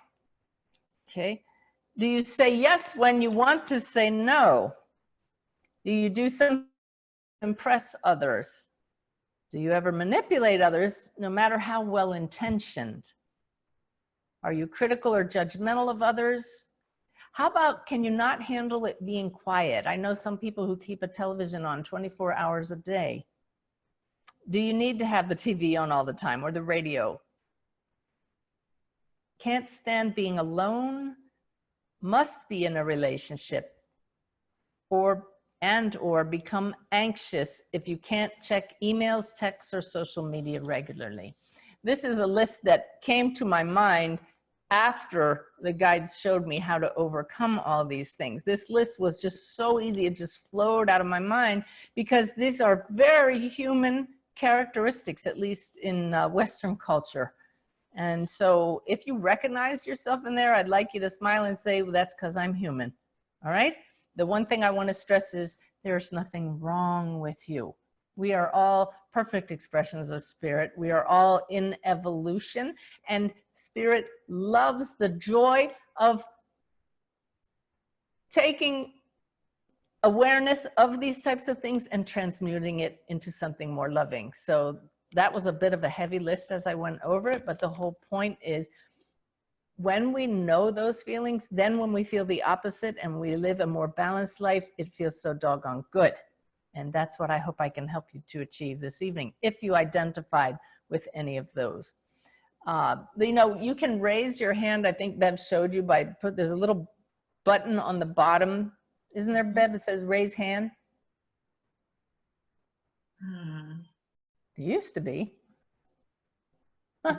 Okay. Do you say yes when you want to say no? Do you do something to impress others? Do you ever manipulate others, no matter how well intentioned? Are you critical or judgmental of others? How about, can you not handle it being quiet? I know some people who keep a television on 24 hours a day. Do you need to have the TV on all the time or the radio? Can't stand being alone, must be in a relationship, or become anxious if you can't check emails, texts, or social media regularly. This is a list that came to my mind after the guides showed me how to overcome all these things. This list was just so easy. It just flowed out of my mind because these are very human characteristics, at least in Western culture. And so if you recognize yourself in there, I'd like you to smile and say, well, that's because I'm human. All right. The one thing I want to stress is there's nothing wrong with you. We are all perfect expressions of spirit. We are all in evolution, and spirit loves the joy of taking awareness of these types of things and transmuting it into something more loving. So that was a bit of a heavy list as I went over it, but the whole point is when we know those feelings, then when we feel the opposite and we live a more balanced life, it feels so doggone good. And that's what I hope I can help you to achieve this evening, if you identified with any of those. You know, you can raise your hand. I think Bev showed you there's a little button on the bottom. Isn't there, Bev, that says raise hand? It used to be. Huh.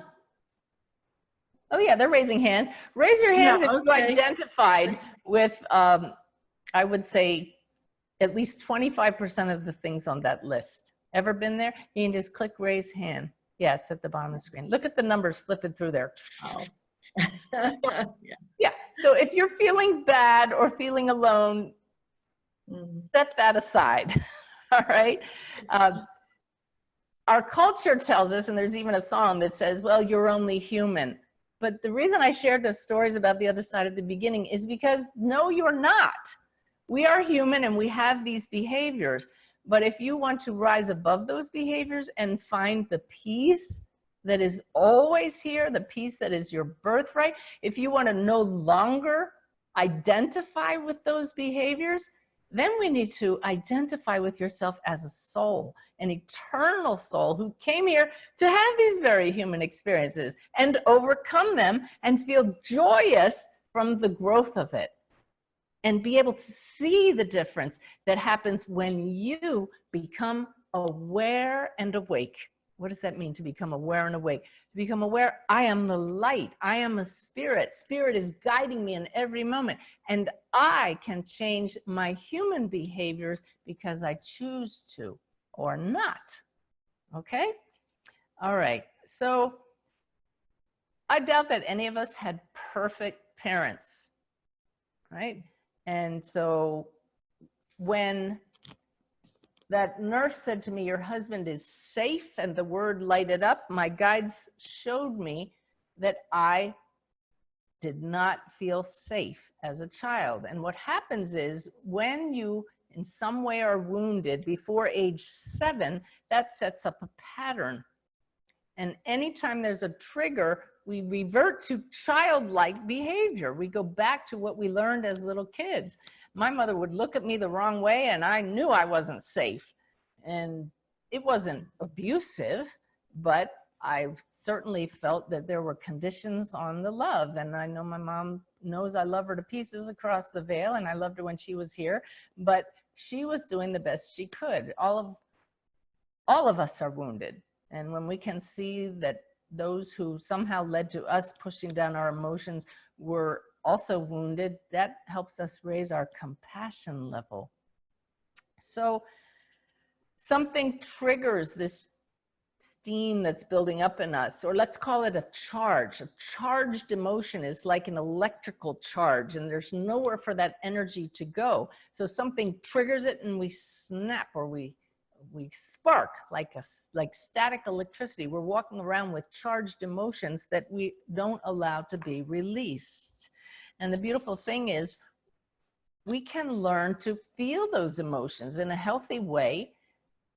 Oh yeah, they're raising hands. Raise your hands if you identified with, I would say, at least 25% of the things on that list. Ever been there? You can just click raise hand. Yeah, it's at the bottom of the screen. Look at the numbers flipping through there. Oh. Yeah. So if you're feeling bad or feeling alone, set that aside. All right. Our culture tells us, and there's even a song that says, well, you're only human. But the reason I shared the stories about the other side at the beginning is because no, you're not. We are human and we have these behaviors. But if you want to rise above those behaviors and find the peace that is always here, the peace that is your birthright, if you want to no longer identify with those behaviors, then we need to identify with yourself as a soul, an eternal soul who came here to have these very human experiences and overcome them and feel joyous from the growth of it. And be able to see the difference that happens when you become aware and awake. What does that mean, to become aware and awake? To become aware, I am the light. I am a spirit. Spirit is guiding me in every moment. And I can change my human behaviors because I choose to or not. Okay? All right. So I doubt that any of us had perfect parents, right? And so when that nurse said to me, your husband is safe, and the word lighted up, my guides showed me that I did not feel safe as a child. And what happens is when you in some way are wounded before age 7, that sets up a pattern. And anytime there's a trigger, we revert to childlike behavior. We go back to what we learned as little kids. My mother would look at me the wrong way and I knew I wasn't safe. And it wasn't abusive, but I certainly felt that there were conditions on the love. And I know my mom knows I love her to pieces across the veil, and I loved her when she was here, but she was doing the best she could. All of us are wounded. And when we can see that those who somehow led to us pushing down our emotions were also wounded, that helps us raise our compassion level. So something triggers this steam that's building up in us, or let's call it a charge. A charged emotion is like an electrical charge, and there's nowhere for that energy to go. So something triggers it and we snap, or we spark like static electricity. We're walking around with charged emotions that we don't allow to be released. And the beautiful thing is we can learn to feel those emotions in a healthy way,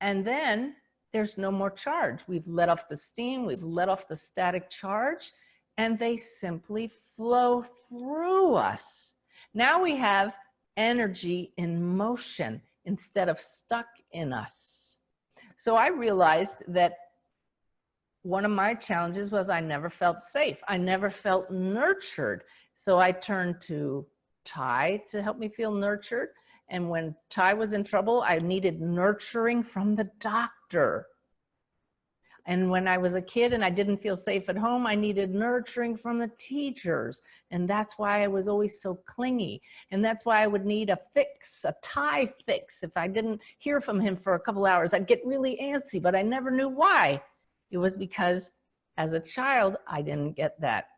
and then there's no more charge. We've let off the steam, we've let off the static charge, and they simply flow through us. Now we have energy in motion instead of stuck in us. So I realized that one of my challenges was I never felt safe. I never felt nurtured. So I turned to Ty to help me feel nurtured. And when Ty was in trouble, I needed nurturing from the doctor. And when I was a kid and I didn't feel safe at home, I needed nurturing from the teachers. And that's why I was always so clingy. And that's why I would need a fix, a Ty fix. If I didn't hear from him for a couple hours, I'd get really antsy, but I never knew why. It was because as a child, I didn't get that.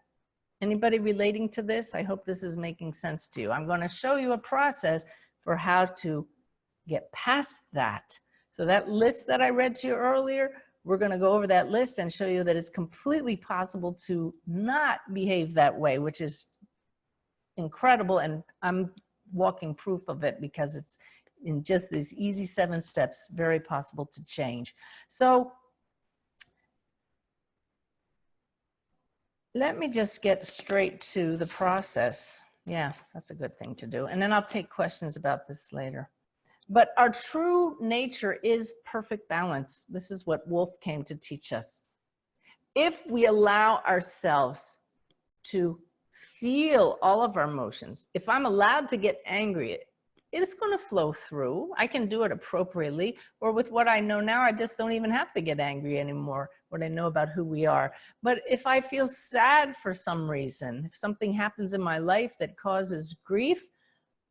Anybody relating to this? I hope this is making sense to you. I'm going to show you a process for how to get past that. So that list that I read to you earlier, we're going to go over that list and show you that it's completely possible to not behave that way, which is incredible. And I'm walking proof of it because it's in just these easy 7 steps, very possible to change. So let me just get straight to the process. Yeah, that's a good thing to do. And then I'll take questions about this later. But our true nature is perfect balance. This is what Wolf came to teach us. If we allow ourselves to feel all of our emotions, if I'm allowed to get angry, it's going to flow through. I can do it appropriately, or with what I know now, I just don't even have to get angry anymore, what I know about who we are. But if I feel sad for some reason, if something happens in my life that causes grief,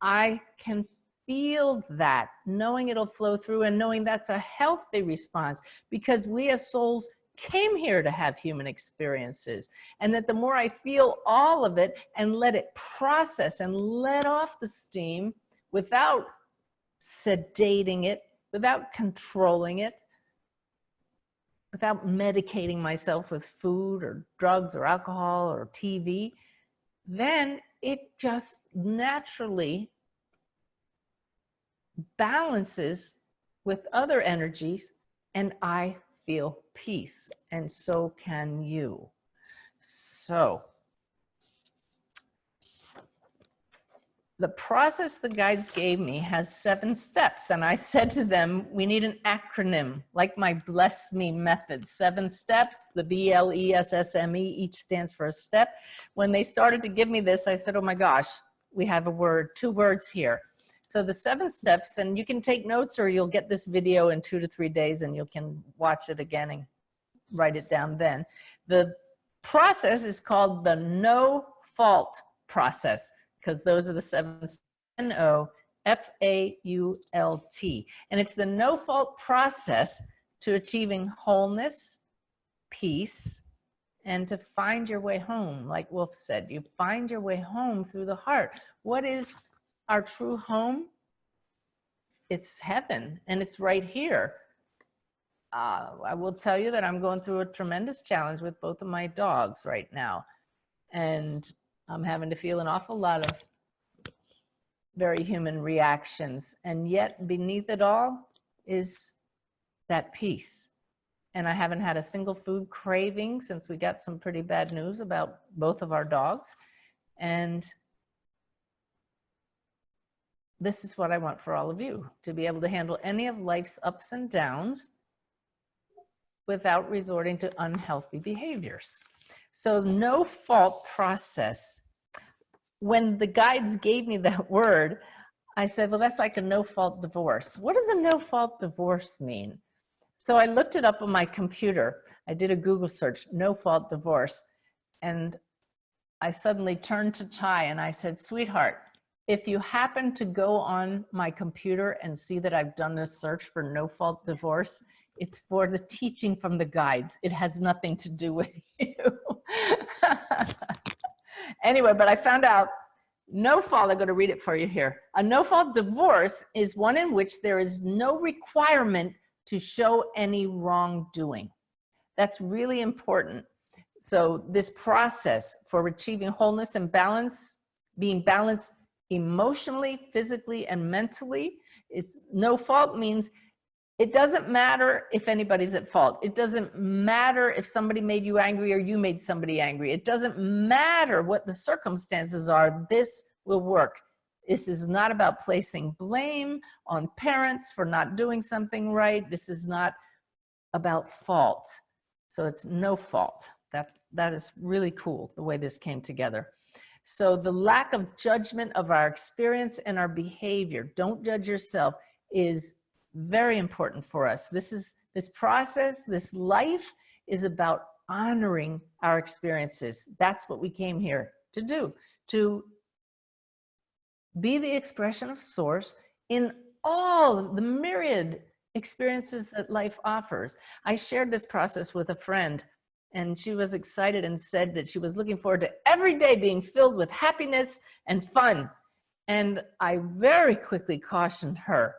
I can feel that, knowing it'll flow through and knowing that's a healthy response, because we as souls came here to have human experiences, and that the more I feel all of it and let it process and let off the steam without sedating it, without controlling it, without medicating myself with food or drugs or alcohol or TV, then it just naturally balances with other energies, and I feel peace, and so can you. So the process the guides gave me has 7 steps, and I said to them, we need an acronym, like my Bless Me method. 7 steps, the BLESSME, each stands for a step. When they started to give me this, I said, oh my gosh, we have a word, 2 words here. So the 7 steps, and you can take notes, or you'll get this video in 2 to 3 days and you can watch it again and write it down then. The process is called the no fault process, because those are the 7 NOFAULT. And it's the no fault process to achieving wholeness, peace, and to find your way home. Like Wolf said, you find your way home through the heart. What is our true home? It's heaven, and it's right here. I will tell you that I'm going through a tremendous challenge with both of my dogs right now. And I'm having to feel an awful lot of very human reactions. And yet beneath it all is that peace. And I haven't had a single food craving since we got some pretty bad news about both of our dogs. And this is what I want for all of you, to be able to handle any of life's ups and downs without resorting to unhealthy behaviors. So no fault process. When the guides gave me that word, I said, well, that's like a no fault divorce. What does a no fault divorce mean? So I looked it up on my computer. I did a Google search, no fault divorce. And I suddenly turned to Ty and I said, sweetheart, if you happen to go on my computer and see that I've done a search for no fault divorce, it's for the teaching from the guides. It has nothing to do with you. Anyway, but I found out no fault, I'm going to read it for you here. A no fault divorce is one in which there is no requirement to show any wrongdoing. That's really important. So this process for achieving wholeness and balance, being balanced emotionally, physically, and mentally, is no fault means it doesn't matter if anybody's at fault. It doesn't matter if somebody made you angry or you made somebody angry. It doesn't matter what the circumstances are. This will work. This is not about placing blame on parents for not doing something right. This is not about fault. So it's no fault. That is really cool, the way this came together. So the lack of judgment of our experience and our behavior, don't judge yourself, is very important for us. This process, this life is about honoring our experiences. That's what we came here to do, to be the expression of source in all the myriad experiences that life offers. I shared this process with a friend, and she was excited and said that she was looking forward to every day being filled with happiness and fun. And I very quickly cautioned her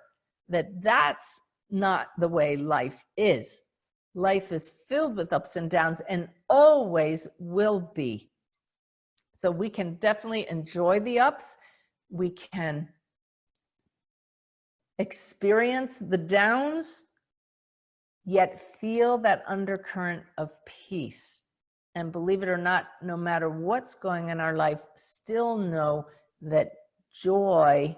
that that's not the way life is. Life is filled with ups and downs and always will be. So we can definitely enjoy the ups. We can experience the downs, yet feel that undercurrent of peace. And believe it or not, no matter what's going on in our life, still know that joy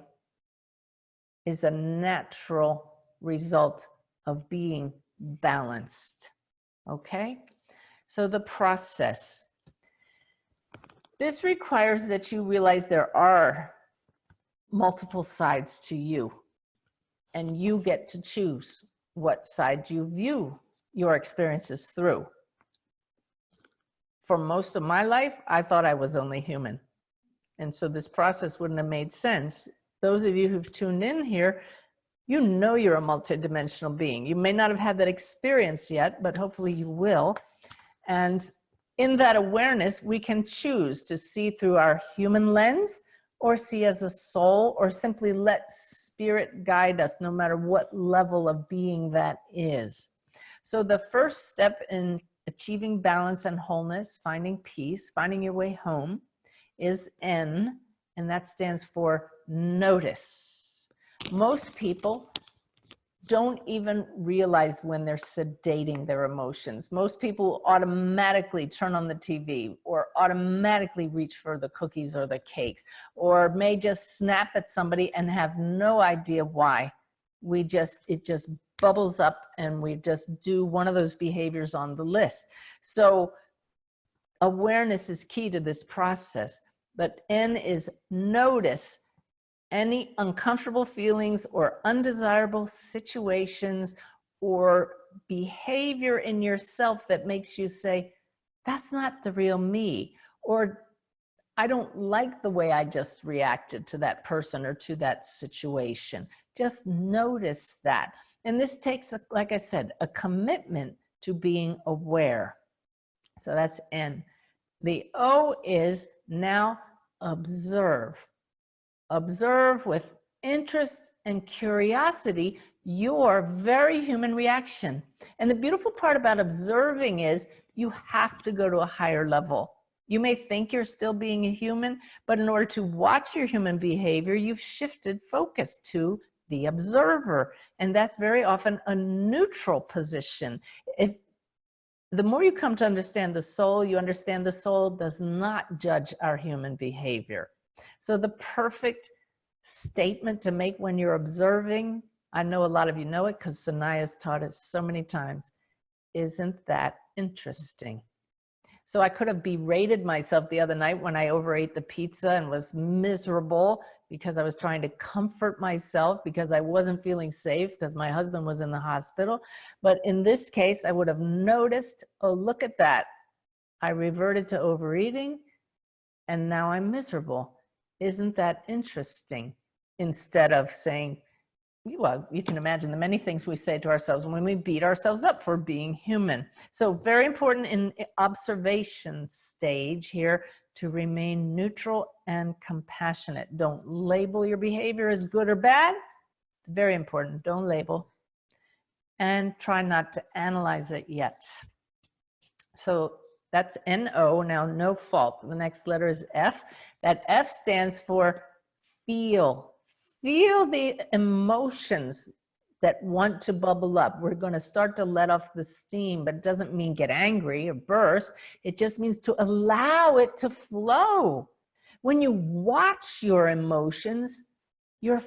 is a natural result of being balanced. Okay? So the process. This requires that you realize there are multiple sides to you, and you get to choose what side you view your experiences through. For most of my life, I thought I was only human. And so this process wouldn't have made sense. Those of you who've tuned in here, you know you're a multidimensional being. You may not have had that experience yet, but hopefully you will. And in that awareness, we can choose to see through our human lens, or see as a soul, or simply let spirit guide us, no matter what level of being that is. So the first step in achieving balance and wholeness, finding peace, finding your way home, is N, and that stands for notice. Most people don't even realize when they're sedating their emotions. Most people automatically turn on the TV, or automatically reach for the cookies or the cakes, or may just snap at somebody and have no idea why. It just bubbles up, and we just do one of those behaviors on the list. So awareness is key to this process, but N is notice any uncomfortable feelings or undesirable situations or behavior in yourself that makes you say, that's not the real me, or I don't like the way I just reacted to that person or to that situation. Just notice that. And this takes, like I said, a commitment to being aware. So that's N. The O is now observe. Observe with interest and curiosity your very human reaction. And the beautiful part about observing is you have to go to a higher level. You may think you're still being a human, but in order to watch your human behavior, you've shifted focus to the observer. And that's very often a neutral position. The more you come to understand the soul, you understand the soul does not judge our human behavior. So the perfect statement to make when you're observing, I know a lot of you know it because Sanaya's taught it so many times, isn't that interesting? So I could have berated myself the other night when I overate the pizza and was miserable because I was trying to comfort myself because I wasn't feeling safe because my husband was in the hospital. But in this case, I would have noticed, oh, look at that. I reverted to overeating and now I'm miserable. Isn't that interesting? Instead of saying, well, you can imagine the many things we say to ourselves when we beat ourselves up for being human. So very important in observation stage here to remain neutral and compassionate. Don't label your behavior as good or bad. Very important. Don't label. And try not to analyze it yet. So that's N-O. Now, no fault. The next letter is F. That F stands for feel. Feel the emotions that want to bubble up. We're going to start to let off the steam, but it doesn't mean get angry or burst. It just means to allow it to flow. When you watch your emotions, you're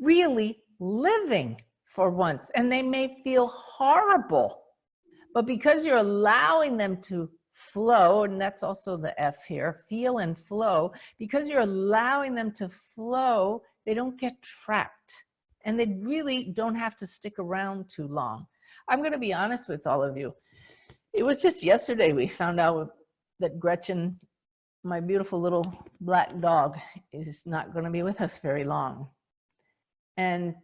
really living for once, and they may feel horrible, but because you're allowing them to flow, and that's also the F here, feel and flow, because you're allowing them to flow, they don't get trapped, and they really don't have to stick around too long. I'm going to be honest with all of you. It was just yesterday we found out that Gretchen, my beautiful little black dog, is not going to be with us very long. And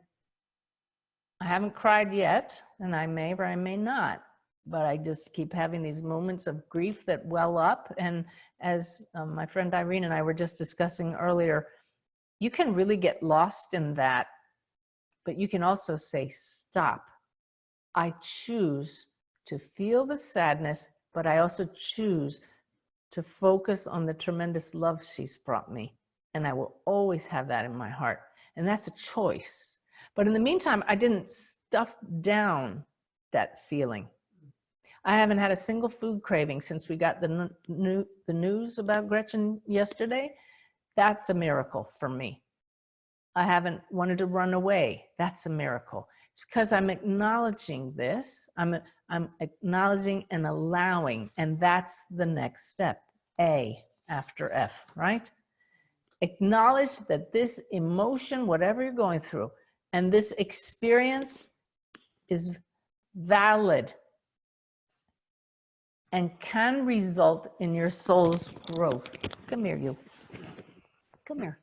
I haven't cried yet, and I may or I may not, but I just keep having these moments of grief that well up. And as my friend Irene and I were just discussing earlier, you can really get lost in that, but you can also say, stop. I choose to feel the sadness, but I also choose to focus on the tremendous love she's brought me. And I will always have that in my heart. And that's a choice. But in the meantime, I didn't stuff down that feeling. I haven't had a single food craving since we got the news about Gretchen yesterday. That's a miracle for me. I haven't wanted to run away. That's a miracle. It's because I'm acknowledging this. I'm acknowledging and allowing, and that's the next step. A after F, right? Acknowledge that this emotion, whatever you're going through, and this experience is valid and can result in your soul's growth. Come here, you. Come here.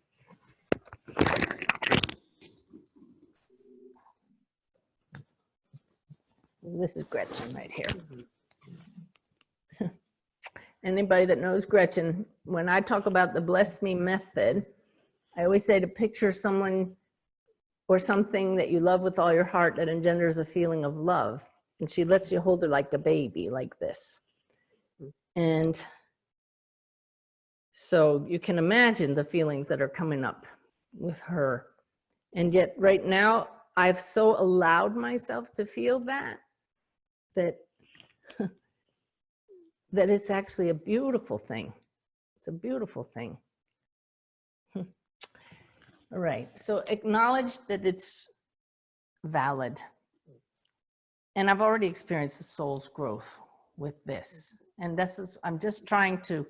This is Gretchen right here. Anybody that knows Gretchen, when I talk about the Bless Me method, I always say to picture someone or something that you love with all your heart that engenders a feeling of love. And she lets you hold her like a baby, like this. And so you can imagine the feelings that are coming up with her. And yet right now, I've so allowed myself to feel that that it's actually a beautiful thing. It's a beautiful thing. All right, so acknowledge that it's valid. And I've already experienced the soul's growth with this. And this is, I'm just trying to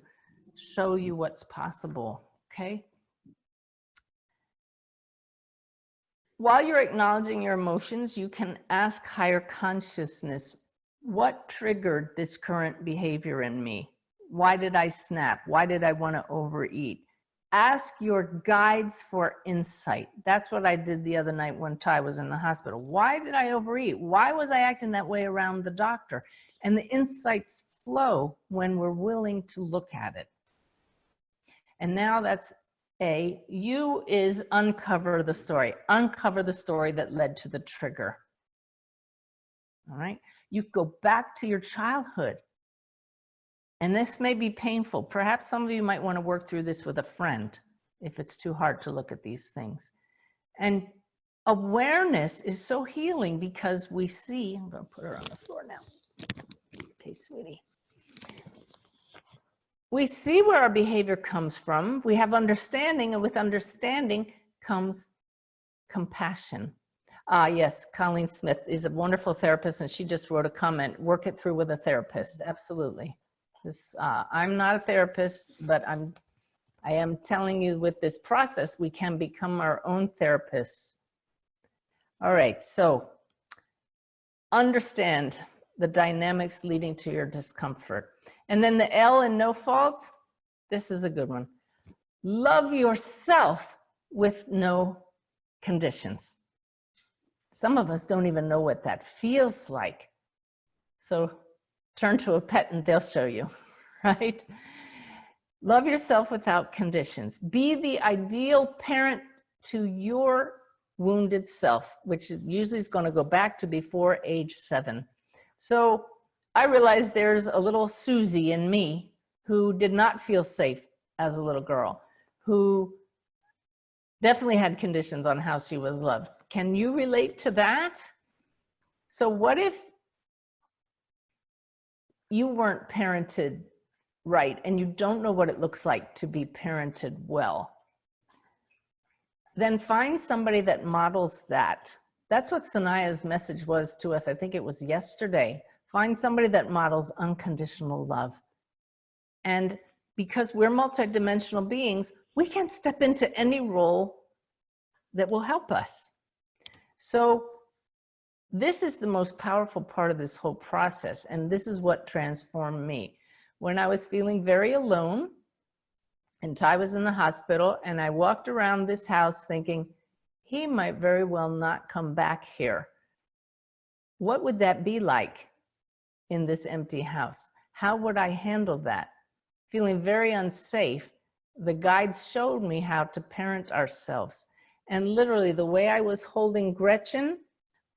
show you what's possible, okay? While you're acknowledging your emotions, you can ask higher consciousness, what triggered this current behavior in me? Why did I snap? Why did I want to overeat? Ask your guides for insight. That's what I did the other night when Ty was in the hospital. Why did I overeat? Why was I acting that way around the doctor? And the insights flow when we're willing to look at it. And now that's A. U is uncover the story. Uncover the story that led to the trigger. All right? You go back to your childhood. And this may be painful. Perhaps some of you might want to work through this with a friend if it's too hard to look at these things. And awareness is so healing because we see, I'm going to put her on the floor now. Okay, sweetie. We see where our behavior comes from. We have understanding, and with understanding comes compassion. Yes, Colleen Smith is a wonderful therapist, and she just wrote a comment, work it through with a therapist. Absolutely. This, I'm not a therapist, but I am telling you with this process, we can become our own therapists. All right, so understand the dynamics leading to your discomfort. And then the L in no fault, this is a good one. Love yourself with no conditions. Some of us don't even know what that feels like. So turn to a pet and they'll show you, right? Love yourself without conditions. Be the ideal parent to your wounded self, which usually is going to go back to before age 7. So I realized there's a little Susie in me who did not feel safe as a little girl, who definitely had conditions on how she was loved. Can you relate to that? So what if you weren't parented right, and you don't know what it looks like to be parented well, then find somebody that models that. That's what Sanaya's message was to us. I think it was yesterday. Find somebody that models unconditional love. And because we're multidimensional beings, we can step into any role that will help us. So this is the most powerful part of this whole process. And this is what transformed me. When I was feeling very alone, and Ty was in the hospital, and I walked around this house thinking, he might very well not come back here. What would that be like in this empty house? How would I handle that? Feeling very unsafe, the guides showed me how to parent ourselves. And literally the way I was holding Gretchen,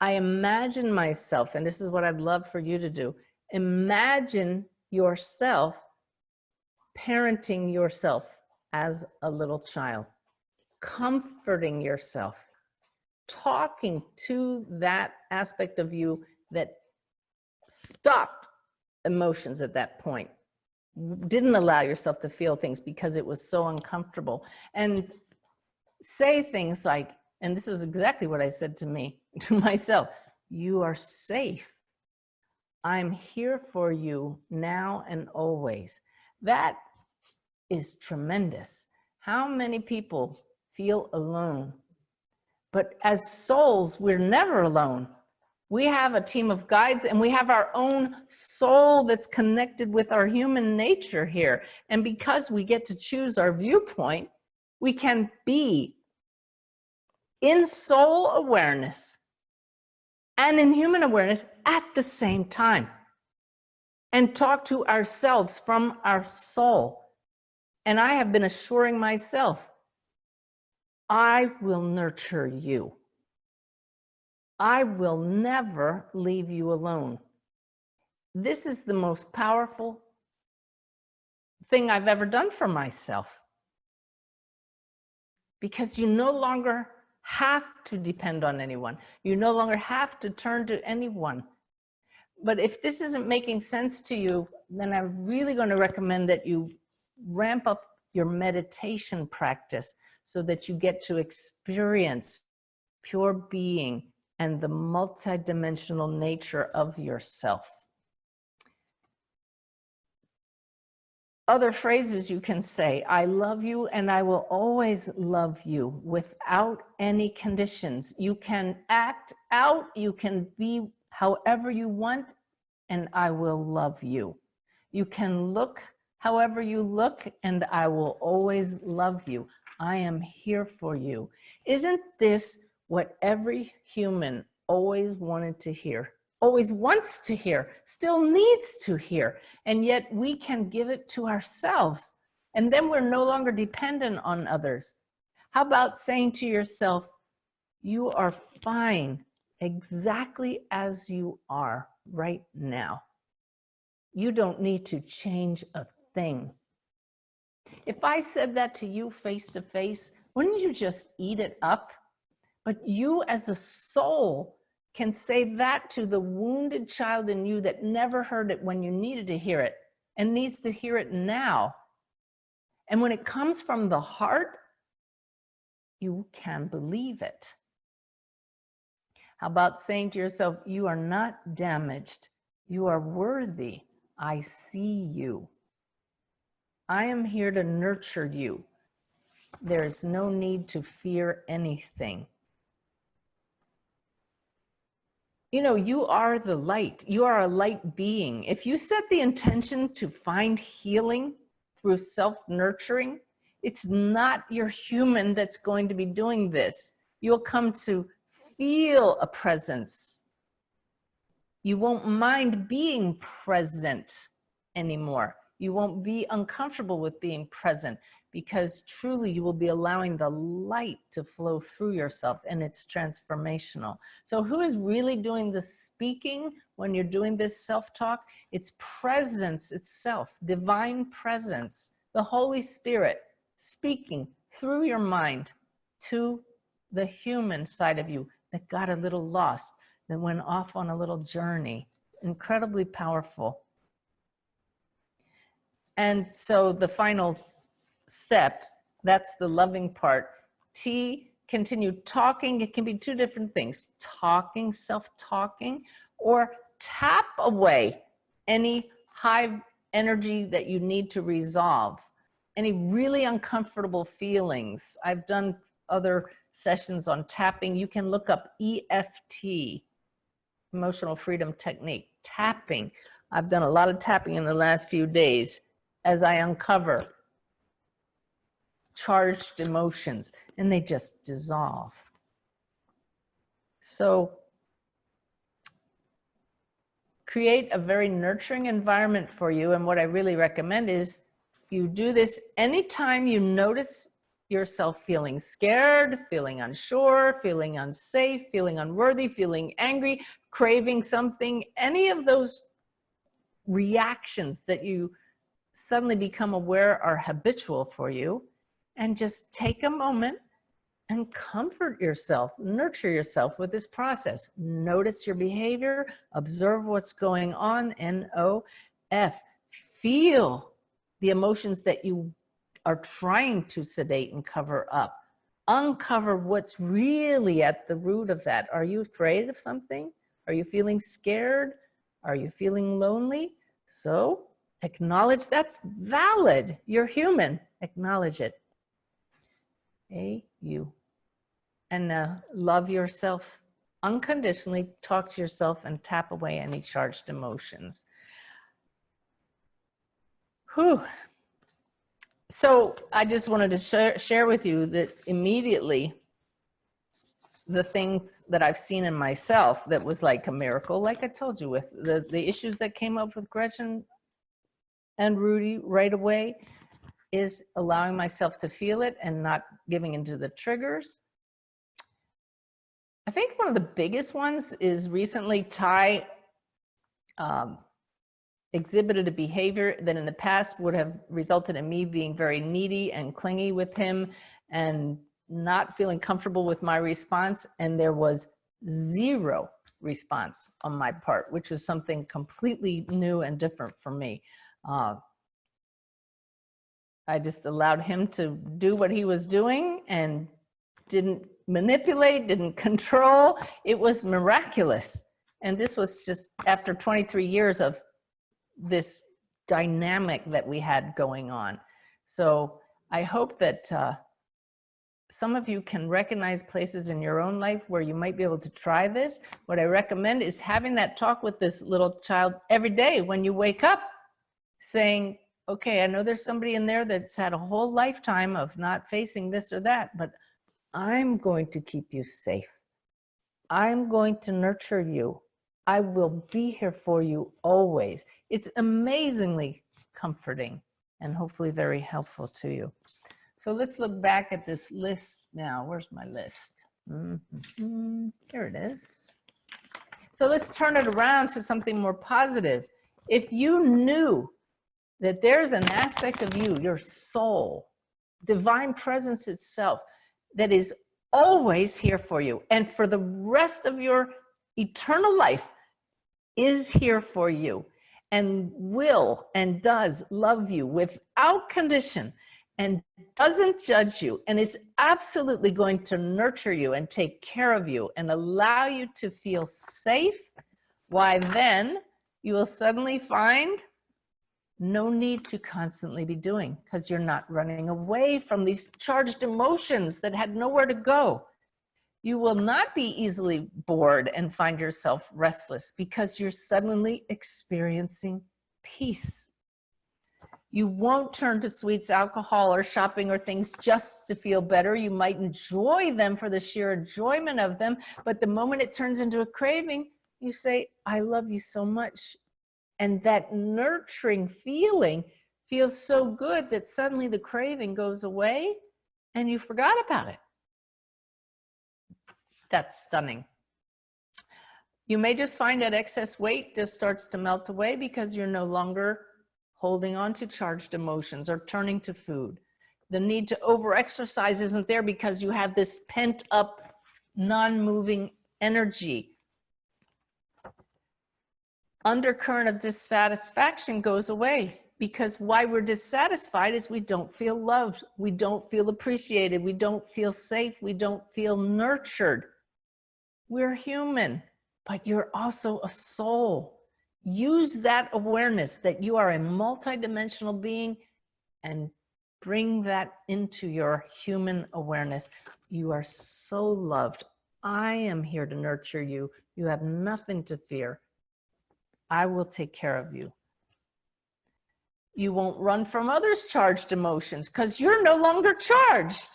I imagined myself, and this is what I'd love for you to do, imagine yourself parenting yourself as a little child, comforting yourself, talking to that aspect of you that stopped emotions at that point, didn't allow yourself to feel things because it was so uncomfortable, and say things like, and this is exactly what I said to myself, you are safe. I'm here for you now and always. That is tremendous. How many people feel alone? But as souls, we're never alone. We have a team of guides, and we have our own soul that's connected with our human nature here. And because we get to choose our viewpoint, we can be in soul awareness and in human awareness at the same time, and talk to ourselves from our soul. And I have been assuring myself, I will nurture you. I will never leave you alone. This is the most powerful thing I've ever done for myself, because you no longer have to depend on anyone. You no longer have to turn to anyone. But if this isn't making sense to you, then I'm really going to recommend that you ramp up your meditation practice so that you get to experience pure being and the multidimensional nature of yourself. Other phrases you can say, I love you and I will always love you without any conditions. You can act out, you can be however you want, and I will love you. You can look however you look, and I will always love you. I am here for you. Isn't this what every human always wanted to hear? Always wants to hear, still needs to hear, and yet we can give it to ourselves, and then we're no longer dependent on others. How about saying to yourself, you are fine exactly as you are right now. You don't need to change a thing. If I said that to you face to face, wouldn't you just eat it up? But you as a soul can say that to the wounded child in you that never heard it when you needed to hear it and needs to hear it now. And when it comes from the heart, you can believe it. How about saying to yourself, you are not damaged. You are worthy. I see you. I am here to nurture you. There's no need to fear anything. You know, you are the light. You are a light being. If you set the intention to find healing through self-nurturing, it's not your human that's going to be doing this. You'll come to feel a presence. You won't mind being present anymore. You won't be uncomfortable with being present, because truly you will be allowing the light to flow through yourself, and it's transformational. So who is really doing the speaking when you're doing this self-talk? It's presence itself, divine presence, the Holy Spirit speaking through your mind to the human side of you that got a little lost, that went off on a little journey. Incredibly powerful. And so the final step, that's the loving part. T, continue talking. It can be two different things: talking, self-talking, or tap away any high energy that you need to resolve, any really uncomfortable feelings. I've done other sessions on tapping. You can look up EFT, emotional freedom technique, tapping. I've done a lot of tapping in the last few days as I uncover charged emotions, and they just dissolve. So create a very nurturing environment for you. And what I really recommend is you do this anytime you notice yourself feeling scared, feeling unsure, feeling unsafe, feeling unworthy, feeling angry, craving something, any of those reactions that you suddenly become aware are habitual for you. And just take a moment and comfort yourself, nurture yourself with this process. Notice your behavior, observe what's going on, N-O-F. Feel the emotions that you are trying to sedate and cover up. Uncover what's really at the root of that. Are you afraid of something? Are you feeling scared? Are you feeling lonely? So acknowledge that's valid. You're human. Acknowledge it. A-U. And love yourself unconditionally. Talk to yourself and tap away any charged emotions. Whew. So I just wanted to share with you that immediately the things that I've seen in myself that was like a miracle, like I told you, with the issues that came up with Gretchen and Rudy right away, is allowing myself to feel it and not giving into the triggers. I think one of the biggest ones is recently Ty exhibited a behavior that in the past would have resulted in me being very needy and clingy with him and not feeling comfortable with my response. And there was zero response on my part, which was something completely new and different for me. I just allowed him to do what he was doing and didn't manipulate, didn't control. It was miraculous. And this was just after 23 years of this dynamic that we had going on. So I hope that some of you can recognize places in your own life where you might be able to try this. What I recommend is having that talk with this little child every day when you wake up, saying, okay, I know there's somebody in there that's had a whole lifetime of not facing this or that, but I'm going to keep you safe. I'm going to nurture you. I will be here for you always. It's amazingly comforting and hopefully very helpful to you. So let's look back at this list now. Where's my list? Here it is. So let's turn it around to something more positive. If you knew that there's an aspect of you, your soul, divine presence itself, that is always here for you and for the rest of your eternal life is here for you and will and does love you without condition and doesn't judge you and is absolutely going to nurture you and take care of you and allow you to feel safe, why then you will suddenly find no need to constantly be doing, because you're not running away from these charged emotions that had nowhere to go. You will not be easily bored and find yourself restless because you're suddenly experiencing peace. You won't turn to sweets, alcohol, or shopping or things just to feel better. You might enjoy them for the sheer enjoyment of them, but the moment it turns into a craving, you say, I love you so much. And that nurturing feeling feels so good that suddenly the craving goes away and you forgot about it. That's stunning. You may just find that excess weight just starts to melt away because you're no longer holding on to charged emotions or turning to food. The need to over-exercise isn't there because you have this pent-up, non-moving energy. Undercurrent of dissatisfaction goes away. Because why we're dissatisfied is we don't feel loved. We don't feel appreciated. We don't feel safe. We don't feel nurtured. We're human, but you're also a soul. Use that awareness that you are a multidimensional being and bring that into your human awareness. You are so loved. I am here to nurture you. You have nothing to fear. I will take care of you. You won't run from others' charged emotions because you're no longer charged.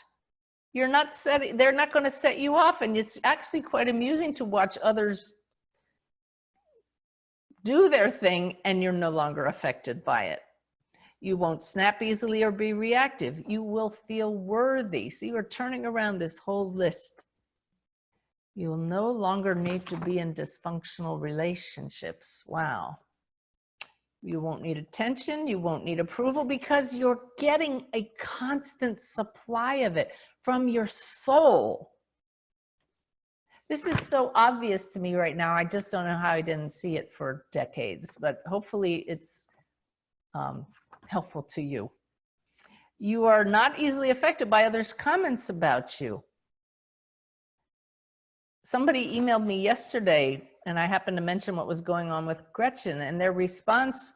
You're not setting, they're not going to set you off. And it's actually quite amusing to watch others do their thing and you're no longer affected by it. You won't snap easily or be reactive. You will feel worthy. See, we're turning around this whole list. You will no longer need to be in dysfunctional relationships. Wow. You won't need attention. You won't need approval because you're getting a constant supply of it from your soul. This is so obvious to me right now. I just don't know how I didn't see it for decades, but hopefully it's helpful to you. You are not easily affected by others' comments about you. Somebody emailed me yesterday, and I happened to mention what was going on with Gretchen, and their response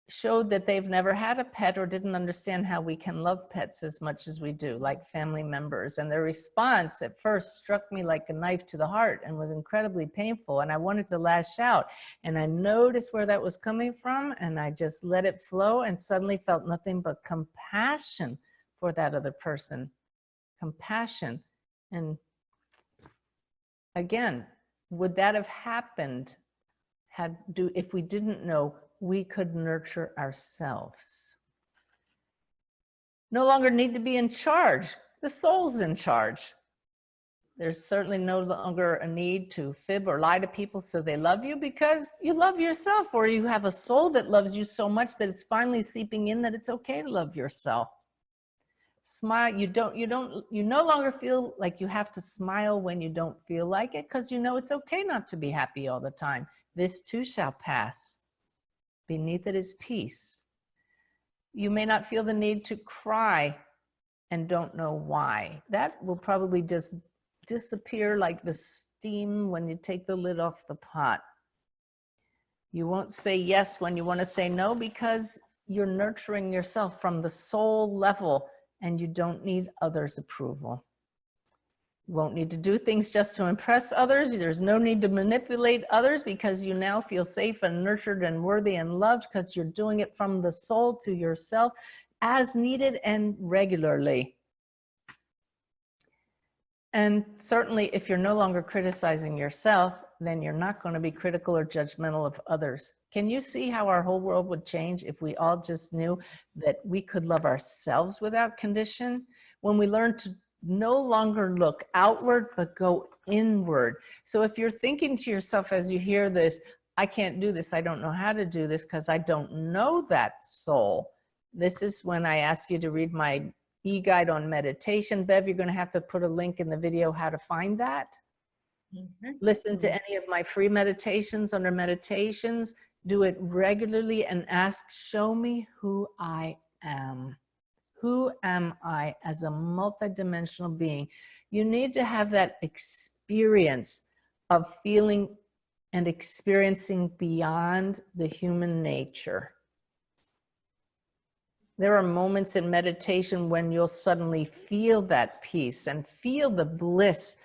showed that they've never had a pet or didn't understand how we can love pets as much as we do, like family members. And their response at first struck me like a knife to the heart and was incredibly painful. And I wanted to lash out. And I noticed where that was coming from, and I just let it flow and suddenly felt nothing but compassion for that other person. Compassion. And again, would that have happened if we didn't know we could nurture ourselves? No longer need to be in charge. The soul's in charge. There's certainly no longer a need to fib or lie to people so they love you, because you love yourself, or you have a soul that loves you so much that it's finally seeping in that it's okay to love yourself. Smile. You no longer feel like you have to smile when you don't feel like it, because you know it's okay not to be happy all the time. This too shall pass. Beneath it is peace. You may not feel the need to cry and don't know why. That will probably just disappear like the steam when you take the lid off the pot. You won't say yes when you want to say no, because you're nurturing yourself from the soul level and you don't need others' approval. You won't need to do things just to impress others. There's no need to manipulate others, because you now feel safe and nurtured and worthy and loved, because you're doing it from the soul to yourself as needed and regularly. And certainly if you're no longer criticizing yourself, then you're not going to be critical or judgmental of others. Can you see how our whole world would change if we all just knew that we could love ourselves without condition? When we learn to no longer look outward, but go inward. So if you're thinking to yourself as you hear this, I can't do this, I don't know how to do this because I don't know that soul. This is when I ask you to read my e-guide on meditation. Bev, you're going to have to put a link in the video how to find that. Okay. Listen to any of my free meditations under meditations. Do it regularly and ask, show me who I am. Who am I as a multidimensional being? You need to have that experience of feeling and experiencing beyond the human nature. There are moments in meditation when you'll suddenly feel that peace and feel the bliss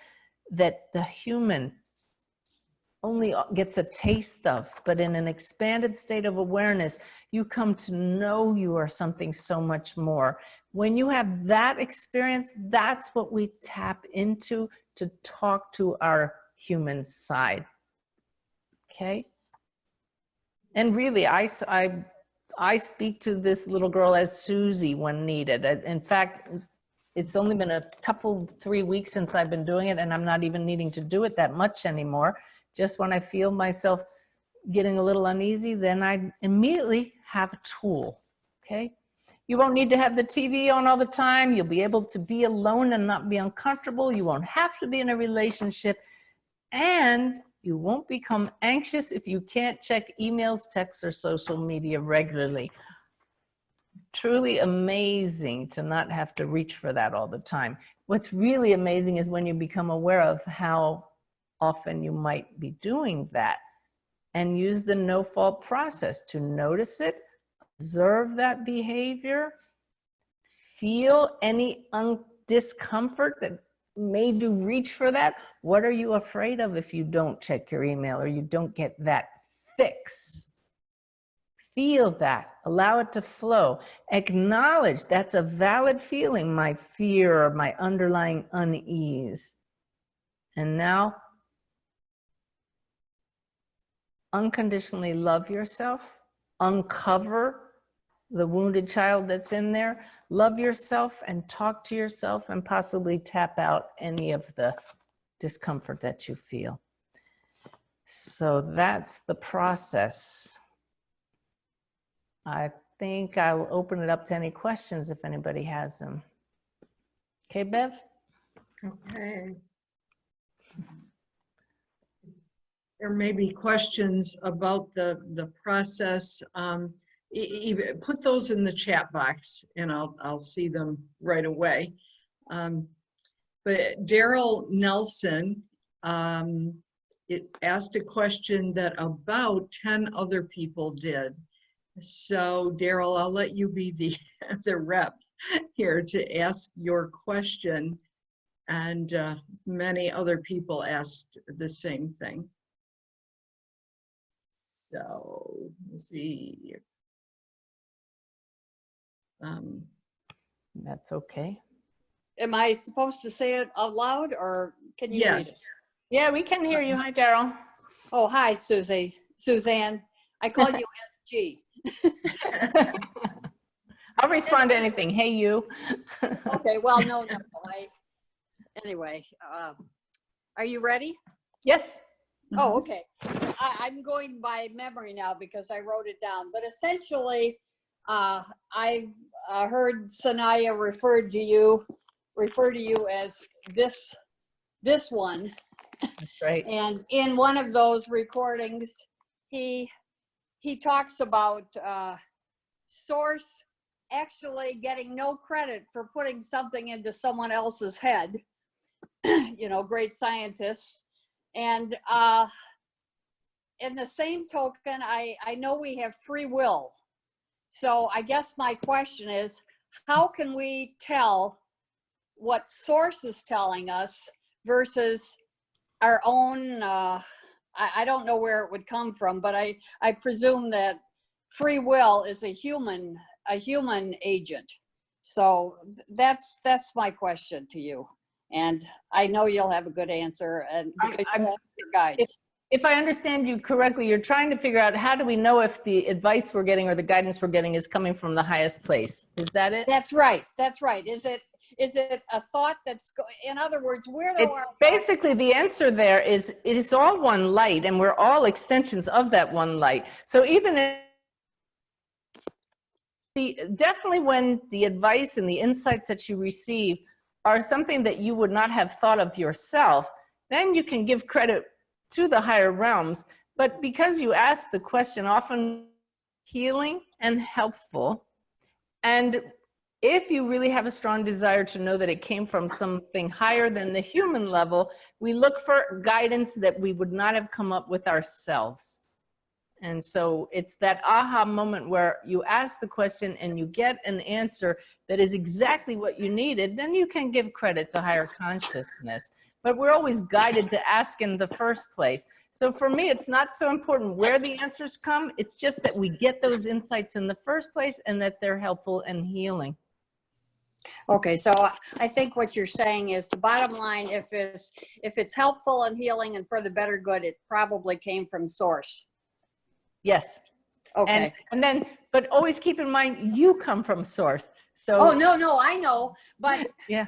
that the human only gets a taste of, but in an expanded state of awareness, you come to know you are something so much more. When you have that experience, that's what we tap into to talk to our human side. Okay? And really, I speak to this little girl as Susie when needed. In fact, it's only been a couple, 3 weeks since I've been doing it, and I'm not even needing to do it that much anymore. Just when I feel myself getting a little uneasy, then I immediately have a tool, okay? You won't need to have the TV on all the time. You'll be able to be alone and not be uncomfortable. You won't have to be in a relationship, and you won't become anxious if you can't check emails, texts, or social media regularly. truly amazing to not have to reach for that all the time. What's really amazing is when you become aware of how often you might be doing that, and use the no-fault process to notice it, observe that behavior, feel any discomfort that made you reach for that. What are you afraid of if you don't check your email or you don't get that fix? Feel that, allow it to flow. Acknowledge that's a valid feeling, my fear or my underlying unease. And now, unconditionally love yourself, uncover the wounded child that's in there, love yourself and talk to yourself and possibly tap out any of the discomfort that you feel. So that's the process. I think I'll open it up to any questions if anybody has them. Okay, Bev? Okay. There may be questions about the process. Put those in the chat box and I'll see them right away. But Daryl Nelson asked a question that about 10 other people did. So Daryl, I'll let you be the rep here to ask your question. And many other people asked the same thing. So let's see if that's okay. Am I supposed to say it out loud or can you read it? yes. Yeah, we can hear you. Hi, Daryl. Oh, hi, Susie. Suzanne. I call you SG. I'll respond to anything. Hey, you. Okay, well, no. Anyway, are you ready? Yes. Oh, okay. I'm going by memory now because I wrote it down. But essentially, I heard Sanaya refer to you as this one. That's right. And in one of those recordings, he talks about source actually getting no credit for putting something into someone else's head. You know, great scientists. And in the same token, I know we have free will. So I guess my question is, how can we tell what source is telling us versus our own, I don't know where it would come from, but I presume that free will is a human agent. So that's my question to you. And I know you'll have a good answer, and because you have your guides. If I understand you correctly, you're trying to figure out how do we know if the advice we're getting or the guidance we're getting is coming from the highest place. Is that it? That's right. That's right. Is it a thought that's in other words, where do our basically the answer there is it is all one light, and we're all extensions of that one light. So even if definitely when the advice and the insights that you receive are something that you would not have thought of yourself, then you can give credit to the higher realms. But because you ask the question, often healing and helpful, and if you really have a strong desire to know that it came from something higher than the human level, we look for guidance that we would not have come up with ourselves. And so it's that aha moment where you ask the question and you get an answer that is exactly what you needed, then you can give credit to higher consciousness. But we're always guided to ask in the first place. So for me, it's not so important where the answers come. It's just that we get those insights in the first place and that they're helpful and healing. Okay, so I think what you're saying is the bottom line, if it's helpful and healing and for the better good, it probably came from source. Yes. Okay. And then, but always keep in mind, you come from source. So. Oh, no, I know, but yeah.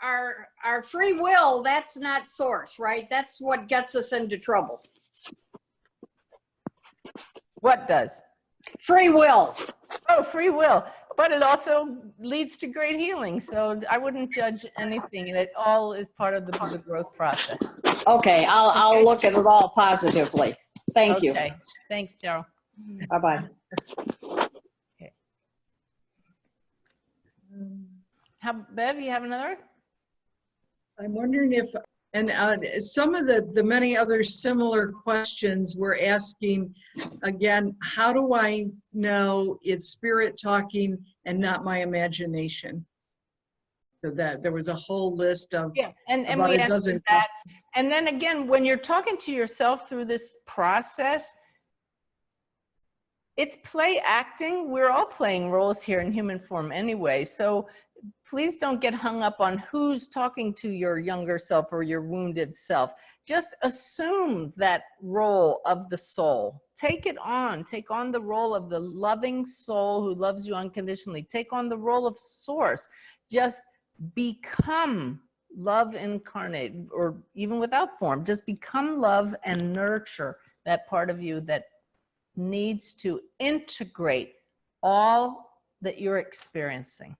Our free will, that's not source, right? That's what gets us into trouble. What does? Free will. Oh, free will. But it also leads to great healing. So I wouldn't judge anything. It all is part of the growth process. Okay, I'll look at it all positively. Thank you. Okay. Thanks, Daryl. Bye-bye. Okay. Bev, you have another? I'm wondering if, and some of the many other similar questions we're asking, again, how do I know it's spirit talking and not my imagination? So that there was a whole list of and about we a dozen answered that. And then again, when you're talking to yourself through this process, it's play acting. We're all playing roles here in human form anyway. So please don't get hung up on who's talking to your younger self or your wounded self. Just assume that role of the soul. Take it on. Take on the role of the loving soul who loves you unconditionally. Take on the role of source. Just become love incarnate, or even without form. Just become love and nurture that part of you that needs to integrate all that you're experiencing.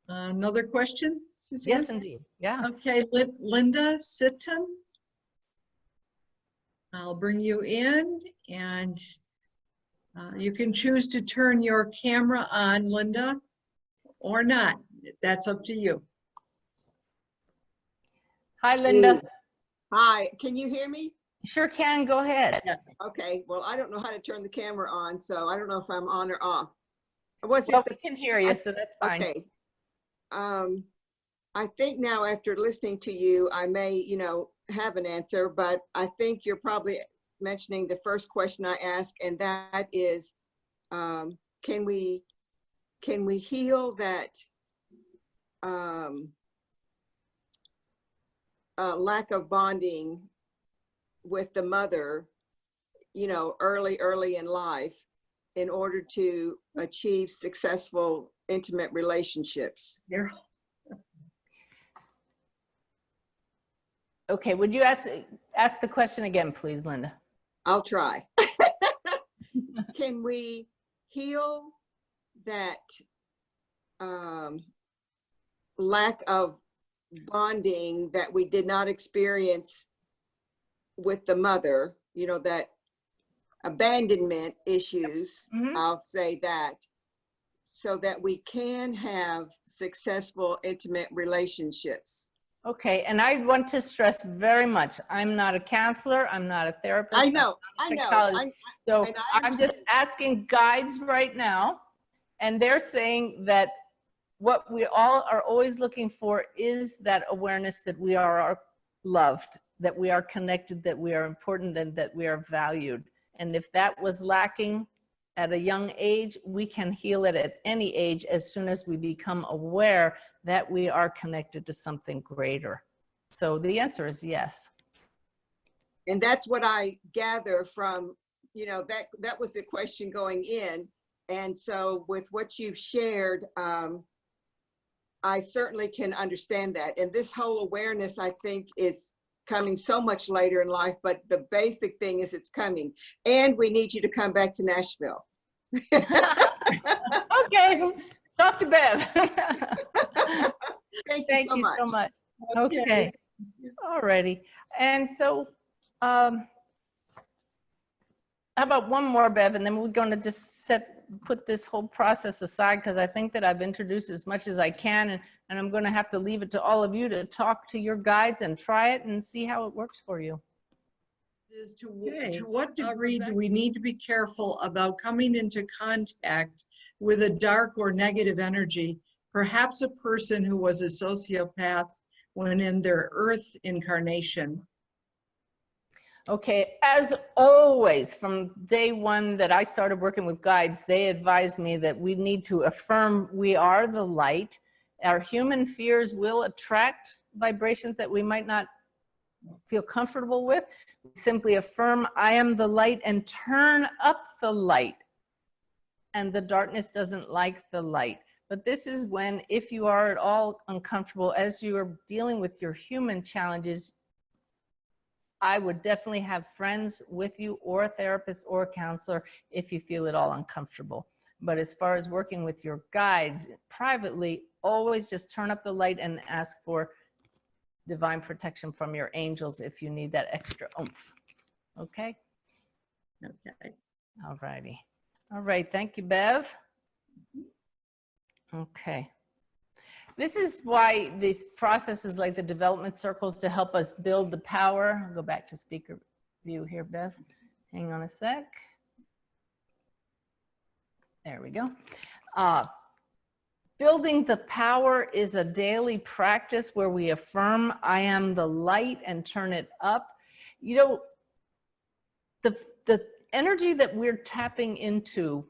Another question, Suzanne? Yes, indeed. Yeah. Okay, Linda Sitton. I'll bring you in, and you can choose to turn your camera on, Linda, or not. That's up to you. Hi, Linda. Hi, can you hear me? Sure can. Go ahead. Yes. Okay, well, I don't know how to turn the camera on, so I don't know if I'm on or off. Was Well, it, we can hear you, so that's fine. okay. I think now after listening to you, I may, have an answer, but I think you're probably mentioning the first question I asked, and that is, can we heal that lack of bonding with the mother, early in life, in order to achieve successful, intimate relationships? Here. Okay, would you ask the question again, please, Linda? I'll try. Can we heal that lack of bonding that we did not experience with the mother, that abandonment issues, I'll say that, so that we can have successful, intimate relationships? Okay, and I want to stress very much, I'm not a counselor, I'm not a therapist. I know. So I'm just asking guides right now, and they're saying that what we all are always looking for is that awareness that we are loved, that we are connected, that we are important, and that we are valued. And if that was lacking at a young age, we can heal it at any age as soon as we become aware that we are connected to something greater. So the answer is yes. And that's what I gather from, that was the question going in. And so with what you've shared, I certainly can understand that. And this whole awareness, I think, is coming so much later in life, but the basic thing is it's coming. And we need you to come back to Nashville. Okay, talk to Bev. Thank you so much. Okay, all righty. And so, how about one more, Bev, and then we're going to just put this whole process aside, because I think that I've introduced as much as I can, and I'm going to have to leave it to all of you to talk to your guides and try it and see how it works for you. Is to what degree do we need to be careful about coming into contact with a dark or negative energy, perhaps a person who was a sociopath when in their earth incarnation? Okay, as always, from day one that I started working with guides, they advised me that we need to affirm we are the light. Our human fears will attract vibrations that we might not feel comfortable with. Simply affirm, I am the light, and turn up the light. And the darkness doesn't like the light. But this is when, if you are at all uncomfortable as you are dealing with your human challenges, I would definitely have friends with you, or a therapist or a counselor, if you feel at all uncomfortable. But as far as working with your guides privately, always just turn up the light and ask for divine protection from your angels if you need that extra oomph. Okay? Okay. All righty. All right, thank you, Bev. Okay. This is why these processes like the development circles to help us build the power. I'll go back to speaker view here, Bev. Hang on a sec. There we go. Building the power is a daily practice where we affirm, I am the light, and turn it up. You know, the energy that we're tapping into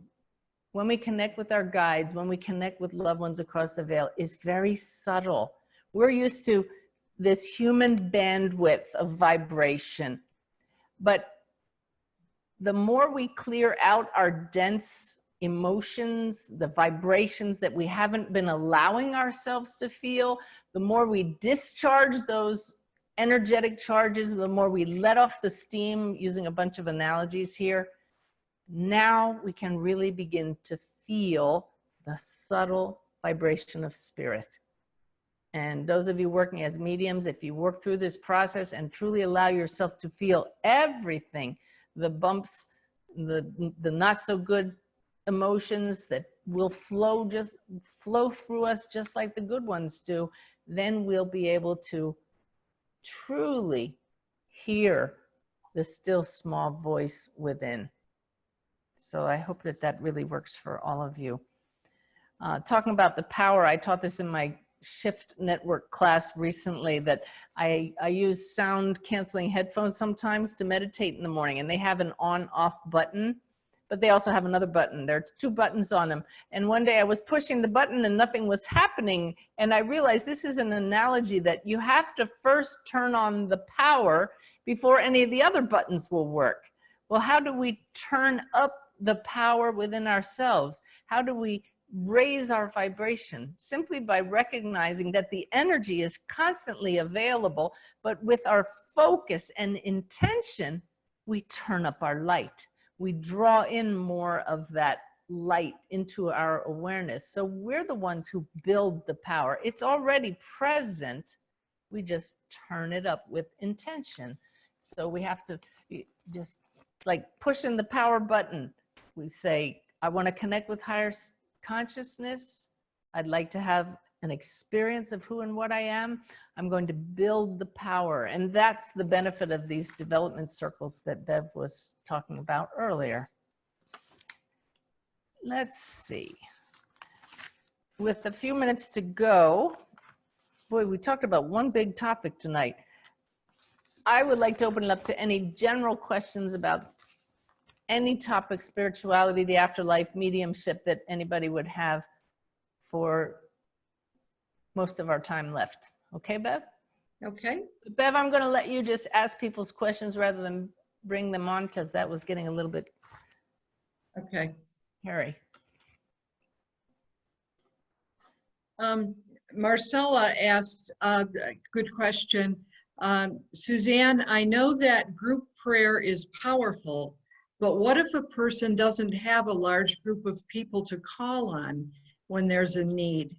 when we connect with our guides, when we connect with loved ones across the veil, is very subtle. We're used to this human bandwidth of vibration. But the more we clear out our dense emotions, the vibrations that we haven't been allowing ourselves to feel, the more we discharge those energetic charges, the more we let off the steam, using a bunch of analogies here, now we can really begin to feel the subtle vibration of spirit. And those of you working as mediums, if you work through this process and truly allow yourself to feel everything, the bumps, the not so good emotions that will flow through us just like the good ones do, then we'll be able to truly hear the still small voice within. So I hope that that really works for all of you. Talking about the power, I taught this in my Shift Network class recently, that I use sound canceling headphones sometimes to meditate in the morning, and they have an on-off button, but they also have another button. There are two buttons on them. And one day I was pushing the button and nothing was happening. And I realized this is an analogy that you have to first turn on the power before any of the other buttons will work. Well, how do we turn up the power within ourselves? How do we raise our vibration? Simply by recognizing that the energy is constantly available, but with our focus and intention, we turn up our light. We draw in more of that light into our awareness. So we're the ones who build the power. It's already present. We just turn it up with intention. So we have to just, it's like pushing the power button. We say, I want to connect with higher consciousness. I'd like to have an experience of who and what I am. I'm going to build the power. And that's the benefit of these development circles that Bev was talking about earlier. Let's see. With a few minutes to go, boy, we talked about one big topic tonight. I would like to open it up to any general questions about any topic, spirituality, the afterlife, mediumship, that anybody would have for most of our time left. Okay, Bev? Okay. Bev, I'm going to let you just ask people's questions rather than bring them on, because that was getting a little bit hairy. Marcella asked a good question. Suzanne, I know that group prayer is powerful, but what if a person doesn't have a large group of people to call on when there's a need?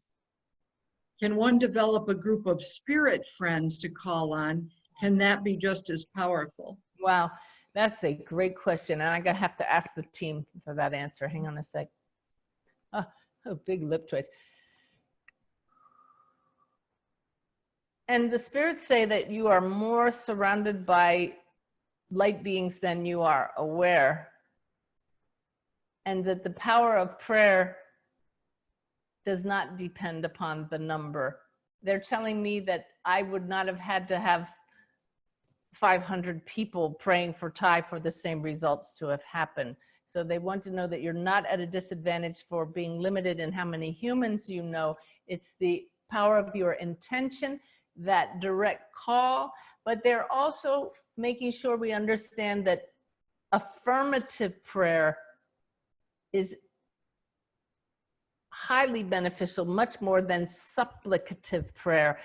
Can one develop a group of spirit friends to call on? Can that be just as powerful? Wow, that's a great question. And I'm going to have to ask the team for that answer. Hang on a sec. Oh, big lip twitch. And the spirits say that you are more surrounded by light beings than you are aware. And that the power of prayer does not depend upon the number. They're telling me that I would not have had to have 500 people praying for Ty for the same results to have happened. So they want to know that you're not at a disadvantage for being limited in how many humans you know. It's the power of your intention, that direct call, but they're also making sure we understand that affirmative prayer is highly beneficial, much more than supplicative prayer.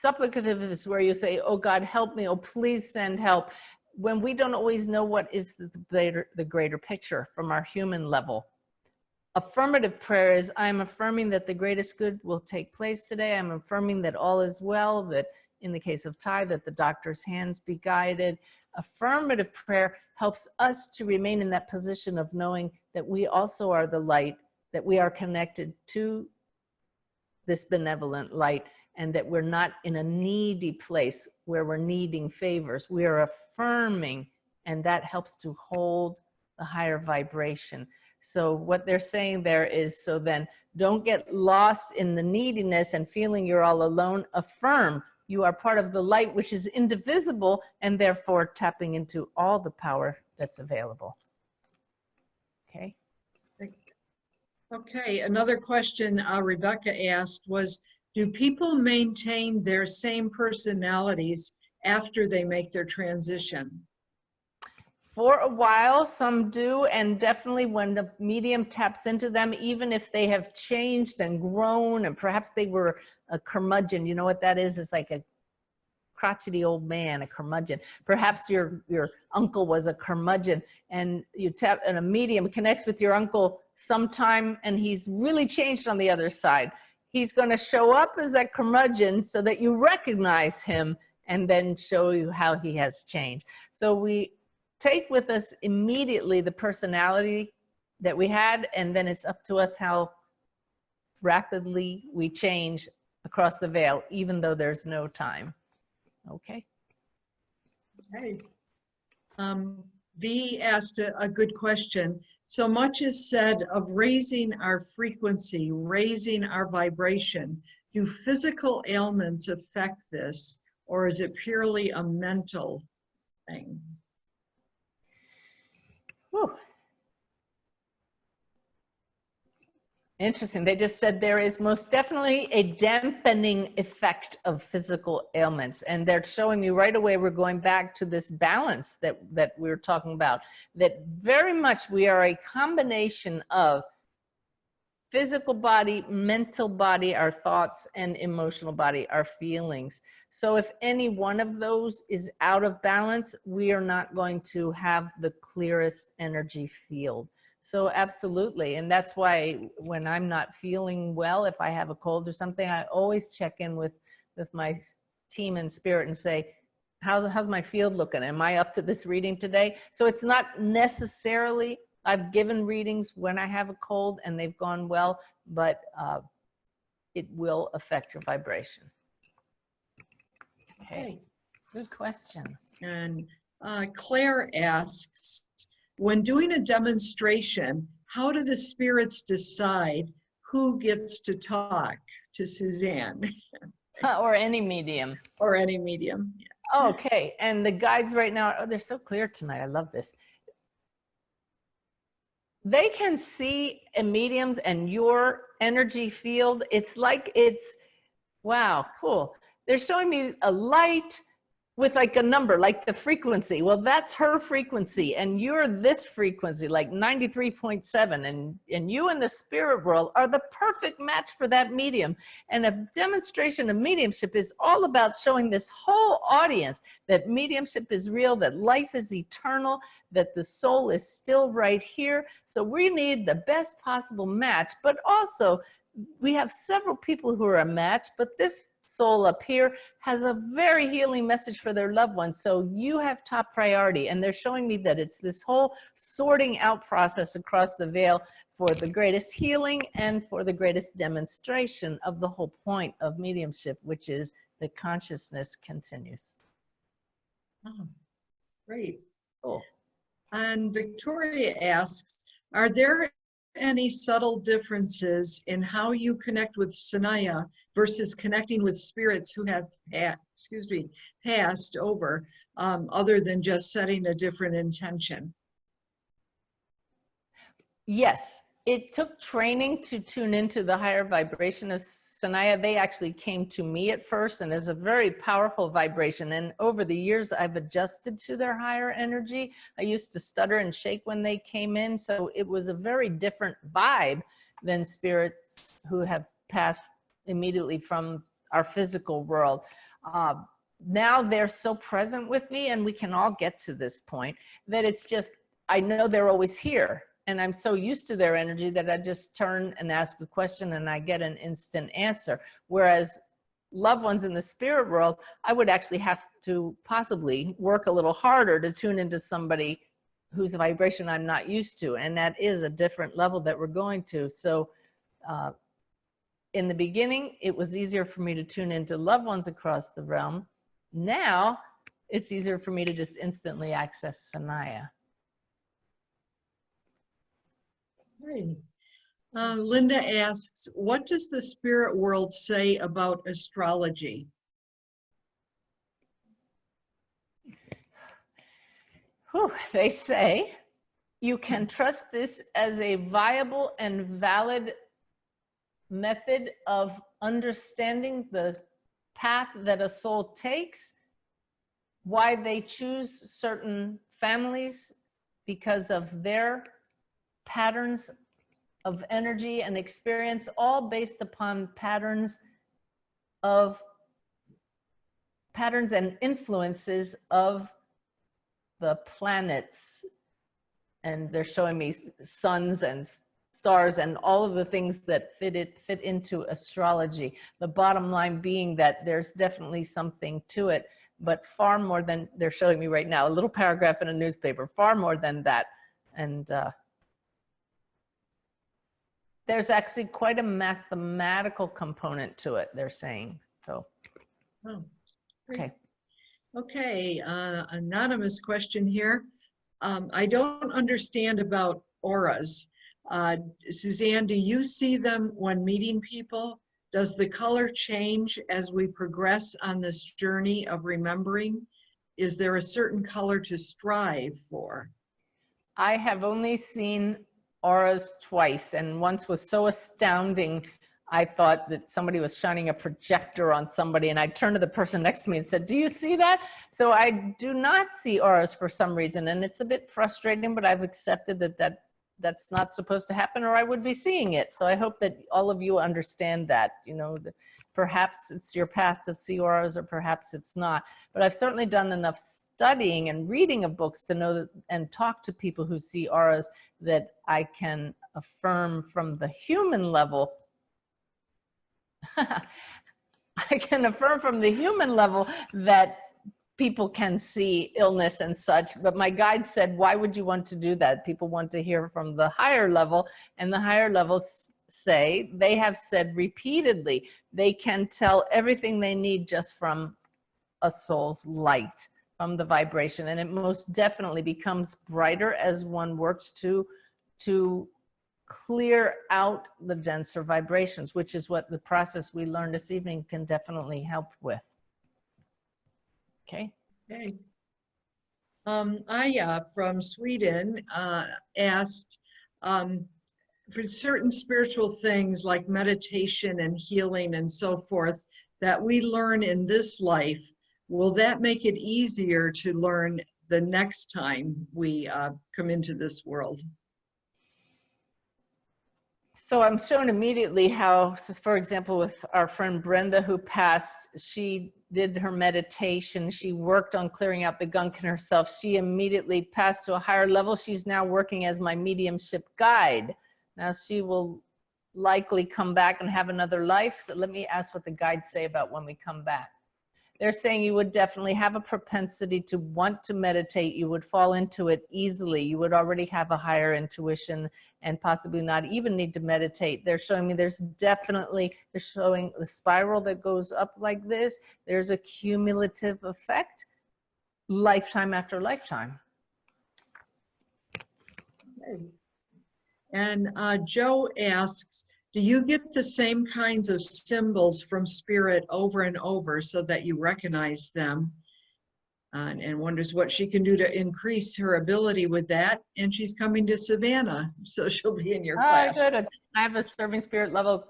Supplicative is where you say, oh God, help me, oh please send help, when we don't always know what is the greater picture from our human level. Affirmative prayer is, I'm affirming that the greatest good will take place today. I'm affirming that all is well, that in the case of Ty, that the doctor's hands be guided. Affirmative prayer helps us to remain in that position of knowing that we also are the light, that we are connected to this benevolent light, and that we're not in a needy place where we're needing favors. We are affirming, and that helps to hold the higher vibration. So what they're saying there is, so then don't get lost in the neediness and feeling you're all alone. Affirm you are part of the light, which is indivisible, and therefore tapping into all the power that's available. Okay. Okay, another question Rebecca asked was, do people maintain their same personalities after they make their transition? For a while, some do, and definitely when the medium taps into them, even if they have changed and grown, and perhaps they were a curmudgeon. You know what that is? It's like a crotchety old man, a curmudgeon. Perhaps your uncle was a curmudgeon, and you tap, and a medium connects with your uncle sometime, and he's really changed on the other side. He's going to show up as that curmudgeon so that you recognize him, and then show you how he has changed. So we take with us immediately the personality that we had, and then it's up to us how rapidly we change across the veil, even though there's no time. Okay. Okay. V asked a good question. So much is said of raising our frequency, raising our vibration. Do physical ailments affect this, or is it purely a mental thing? Whew. Interesting. They just said there is most definitely a dampening effect of physical ailments. And they're showing me right away, we're going back to this balance that we're talking about, that very much we are a combination of physical body, mental body, our thoughts, and emotional body, our feelings. So if any one of those is out of balance, we are not going to have the clearest energy field. So absolutely. And that's why when I'm not feeling well, if I have a cold or something, I always check in with my team and spirit and say, how's my field looking? Am I up to this reading today? So it's not necessarily, I've given readings when I have a cold and they've gone well, but it will affect your vibration. Okay, good questions. And Claire asks, when doing a demonstration, how do the spirits decide who gets to talk to Suzanne? Or any medium. Or any medium. Okay, and the guides right now, oh, they're so clear tonight. I love this. They can see a medium and your energy field. It's like it's, wow, cool. They're showing me a light with like a number, like the frequency. Well, that's her frequency, and you're this frequency, like 93.7, and you in the spirit world are the perfect match for that medium. And a demonstration of mediumship is all about showing this whole audience that mediumship is real, that life is eternal, that the soul is still right here. So we need the best possible match, but also we have several people who are a match, but this soul up here has a very healing message for their loved ones. So you have top priority. And they're showing me that it's this whole sorting out process across the veil for the greatest healing and for the greatest demonstration of the whole point of mediumship, which is that consciousness continues. Oh, great. Cool. And Victoria asks, are there any subtle differences in how you connect with Sanaya versus connecting with spirits who have passed over, other than just setting a different intention? Yes, it took training to tune into the higher vibration of Sanaya. They actually came to me at first, and it's a very powerful vibration. And over the years, I've adjusted to their higher energy. I used to stutter and shake when they came in, so it was a very different vibe than spirits who have passed immediately from our physical world. Now they're so present with me, and we can all get to this point, that it's just, I know they're always here. And I'm so used to their energy that I just turn and ask a question and I get an instant answer. Whereas loved ones in the spirit world, I would actually have to possibly work a little harder to tune into somebody whose vibration I'm not used to. And that is a different level that we're going to. So in the beginning, it was easier for me to tune into loved ones across the realm. Now it's easier for me to just instantly access Sanaya. Hey. Linda asks, what does the spirit world say about astrology? Whew, they say you can trust this as a viable and valid method of understanding the path that a soul takes, why they choose certain families because of their patterns of energy and experience, all based upon patterns and influences of the planets. And they're showing me suns and stars and all of the things that fit into astrology. The bottom line being that there's definitely something to it, but far more than they're showing me right now, a little paragraph in a newspaper, far more than that. And there's actually quite a mathematical component to it, they're saying. So, Oh, okay. Okay, anonymous question here. I don't understand about auras. Suzanne, do you see them when meeting people? Does the color change as we progress on this journey of remembering? Is there a certain color to strive for? I have only seen auras twice, and once was so astounding, I thought that somebody was shining a projector on somebody, and I turned to the person next to me and said, do you see that? So I do not see auras for some reason, and it's a bit frustrating, but I've accepted that's not supposed to happen, or I would be seeing it. So I hope that all of you understand that, you know, that perhaps it's your path to see auras, or perhaps it's not. But I've certainly done enough studying and reading of books to know that, and talk to people who see auras, that I can affirm from the human level. I can affirm from the human level that people can see illness and such, but my guide said, why would you want to do that? People want to hear from the higher level, and the higher levels say, they have said repeatedly, they can tell everything they need just from a soul's light, from the vibration, and it most definitely becomes brighter as one works to clear out the denser vibrations, which is what the process we learned this evening can definitely help with. Okay. Okay. Aya from Sweden asked, for certain spiritual things like meditation and healing and so forth that we learn in this life, will that make it easier to learn the next time we come into this world? So I'm shown immediately how, for example, with our friend Brenda who passed, she did her meditation, she worked on clearing out the gunk in herself. She immediately passed to a higher level. She's now working as my mediumship guide. Now she will likely come back and have another life. So let me ask what the guides say about when we come back. They're saying you would definitely have a propensity to want to meditate. You would fall into it easily. You would already have a higher intuition and possibly not even need to meditate. They're showing me there's definitely, they're showing the spiral that goes up like this. There's a cumulative effect, lifetime after lifetime. Okay. And Joe asks, do you get the same kinds of symbols from spirit over and over so that you recognize them? And wonders what she can do to increase her ability with that. And she's coming to Savannah, so she'll be in your class. Good. I have a serving spirit level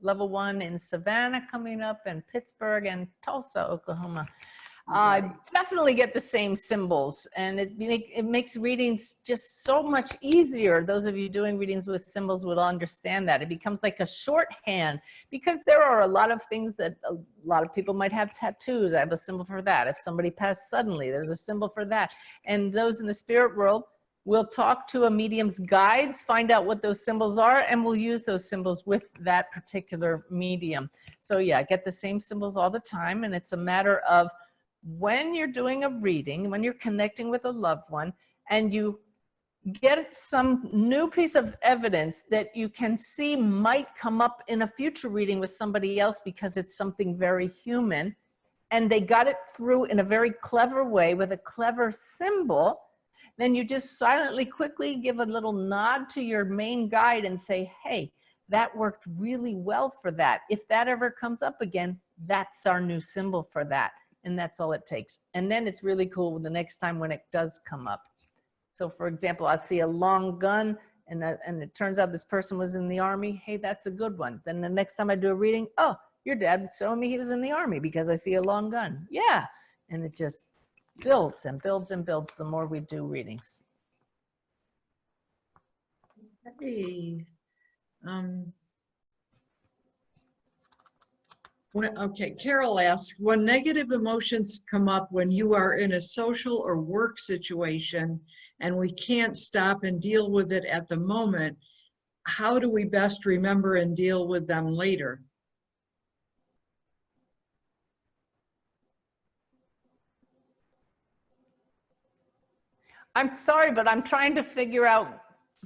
1 in Savannah coming up, and Pittsburgh and Tulsa, Oklahoma. Definitely get the same symbols, and it makes readings just so much easier. Those of you doing readings with symbols will understand that. It becomes like a shorthand, because there are a lot of things that a lot of people might have tattoos. I have a symbol for that. If somebody passed suddenly, there's a symbol for that. And those in the spirit world We'll talk to a medium's guides, find out what those symbols are, and we'll use those symbols with that particular medium. So yeah, get the same symbols all the time. And it's a matter of when you're doing a reading, when you're connecting with a loved one, and you get some new piece of evidence that you can see might come up in a future reading with somebody else because it's something very human, and they got it through in a very clever way with a clever symbol, then you just silently, quickly give a little nod to your main guide and say, hey, that worked really well for that. If that ever comes up again, that's our new symbol for that. And that's all it takes. And then it's really cool the next time when it does come up. So for example, I see a long gun and it turns out this person was in the army. Hey, that's a good one. Then the next time I do a reading, oh, your dad was showing me he was in the army because I see a long gun. Yeah. And it just builds and builds and builds the more we do readings. Hey, okay, Carol asks, when negative emotions come up when you are in a social or work situation and we can't stop and deal with it at the moment, how do we best remember and deal with them later? I'm sorry, but I'm trying to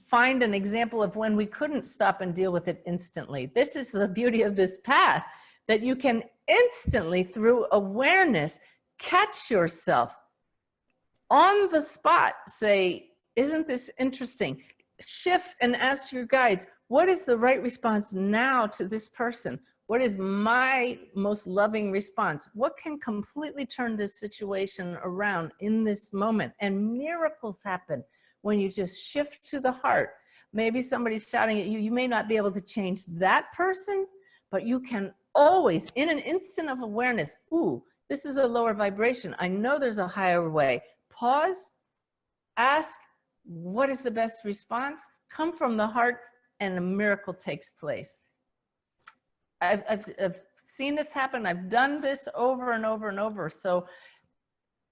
find an example of when we couldn't stop and deal with it instantly. This is the beauty of this path, that you can instantly, through awareness, catch yourself on the spot, say, isn't this interesting? Shift and ask your guides, what is the right response now to this person? What is my most loving response? What can completely turn this situation around in this moment? And miracles happen when you just shift to the heart. Maybe somebody's shouting at you. You may not be able to change that person, but you can always, in an instant of awareness, ooh, this is a lower vibration. I know there's a higher way. Pause, ask, what is the best response? Come from the heart, and a miracle takes place. I've seen this happen. I've done this over and over and over. So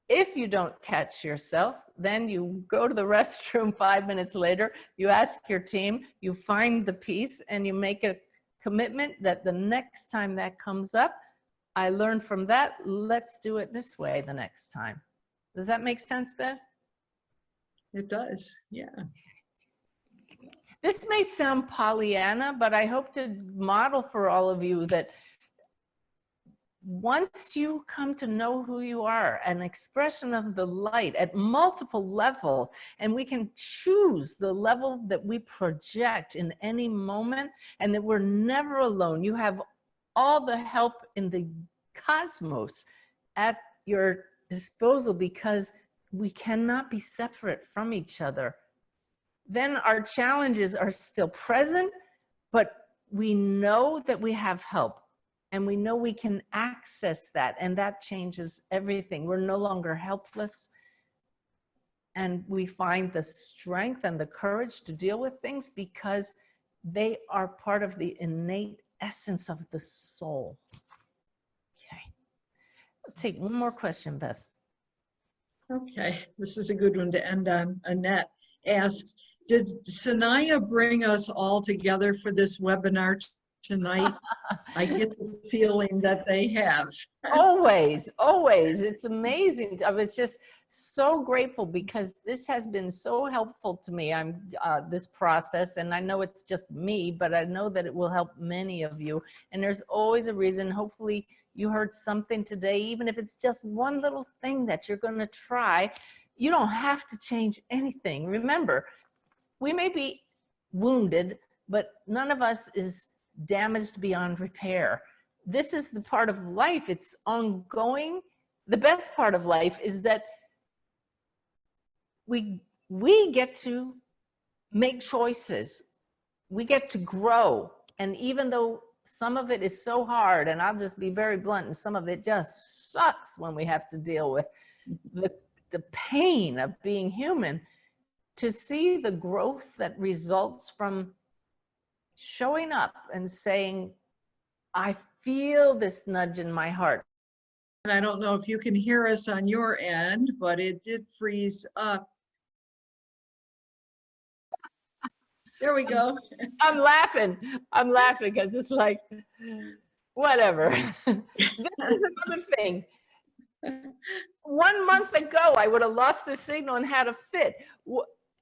if you don't catch yourself, then you go to the restroom 5 minutes later, you ask your team, you find the piece, and you make a commitment that the next time that comes up, I learned from that, let's do it this way the next time. Does that make sense, Bev? It does, yeah. This may sound Pollyanna, but I hope to model for all of you that once you come to know who you are, an expression of the light at multiple levels, and we can choose the level that we project in any moment, and that we're never alone. You have all the help in the cosmos at your disposal because we cannot be separate from each other. Then our challenges are still present, but we know that we have help and we know we can access that, and that changes everything. We're no longer helpless, and we find the strength and the courage to deal with things because they are part of the innate essence of the soul. Okay, I'll take one more question, Beth. Okay, this is a good one to end on. Annette asks, did Sanaya bring us all together for this webinar tonight? I get the feeling that they have. Always, always. It's amazing. I was just so grateful because this has been so helpful to me. This process, and I know it's just me, but I know that it will help many of you. And there's always a reason. Hopefully you heard something today, even if it's just one little thing that you're going to try. You don't have to change anything. Remember, we may be wounded, but none of us is damaged beyond repair. This is the part of life. It's ongoing. The best part of life is that we get to make choices. We get to grow. And even though some of it is so hard, and I'll just be very blunt, and some of it just sucks when we have to deal with the pain of being human, to see the growth that results from showing up and saying, I feel this nudge in my heart. And I don't know if you can hear us on your end, but it did freeze up. There we go. I'm laughing because it's like, whatever. This is another thing. 1 month ago, I would have lost the signal and had a fit.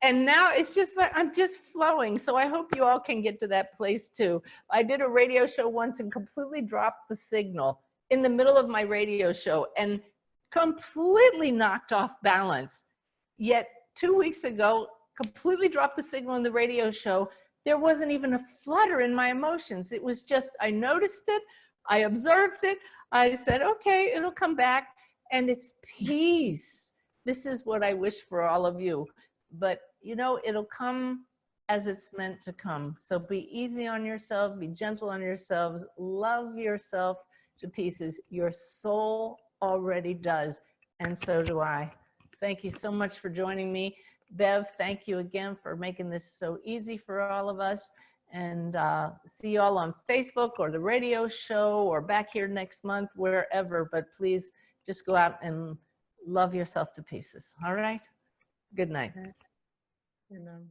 And now it's just like, I'm just flowing. So I hope you all can get to that place too. I did a radio show once and completely dropped the signal in the middle of my radio show and completely knocked off balance. Yet 2 weeks ago, completely dropped the signal in the radio show. There wasn't even a flutter in my emotions. It was just, I noticed it, I observed it, I said, okay, it'll come back, and it's peace. This is what I wish for all of you. But you know, it'll come as it's meant to come. So be easy on yourself, be gentle on yourselves, love yourself to pieces. Your soul already does, and so do I. Thank you so much for joining me. Bev, thank you again for making this so easy for all of us. And see you all on Facebook or the radio show or back here next month, wherever. But please just go out and love yourself to pieces. All right? Good night. And,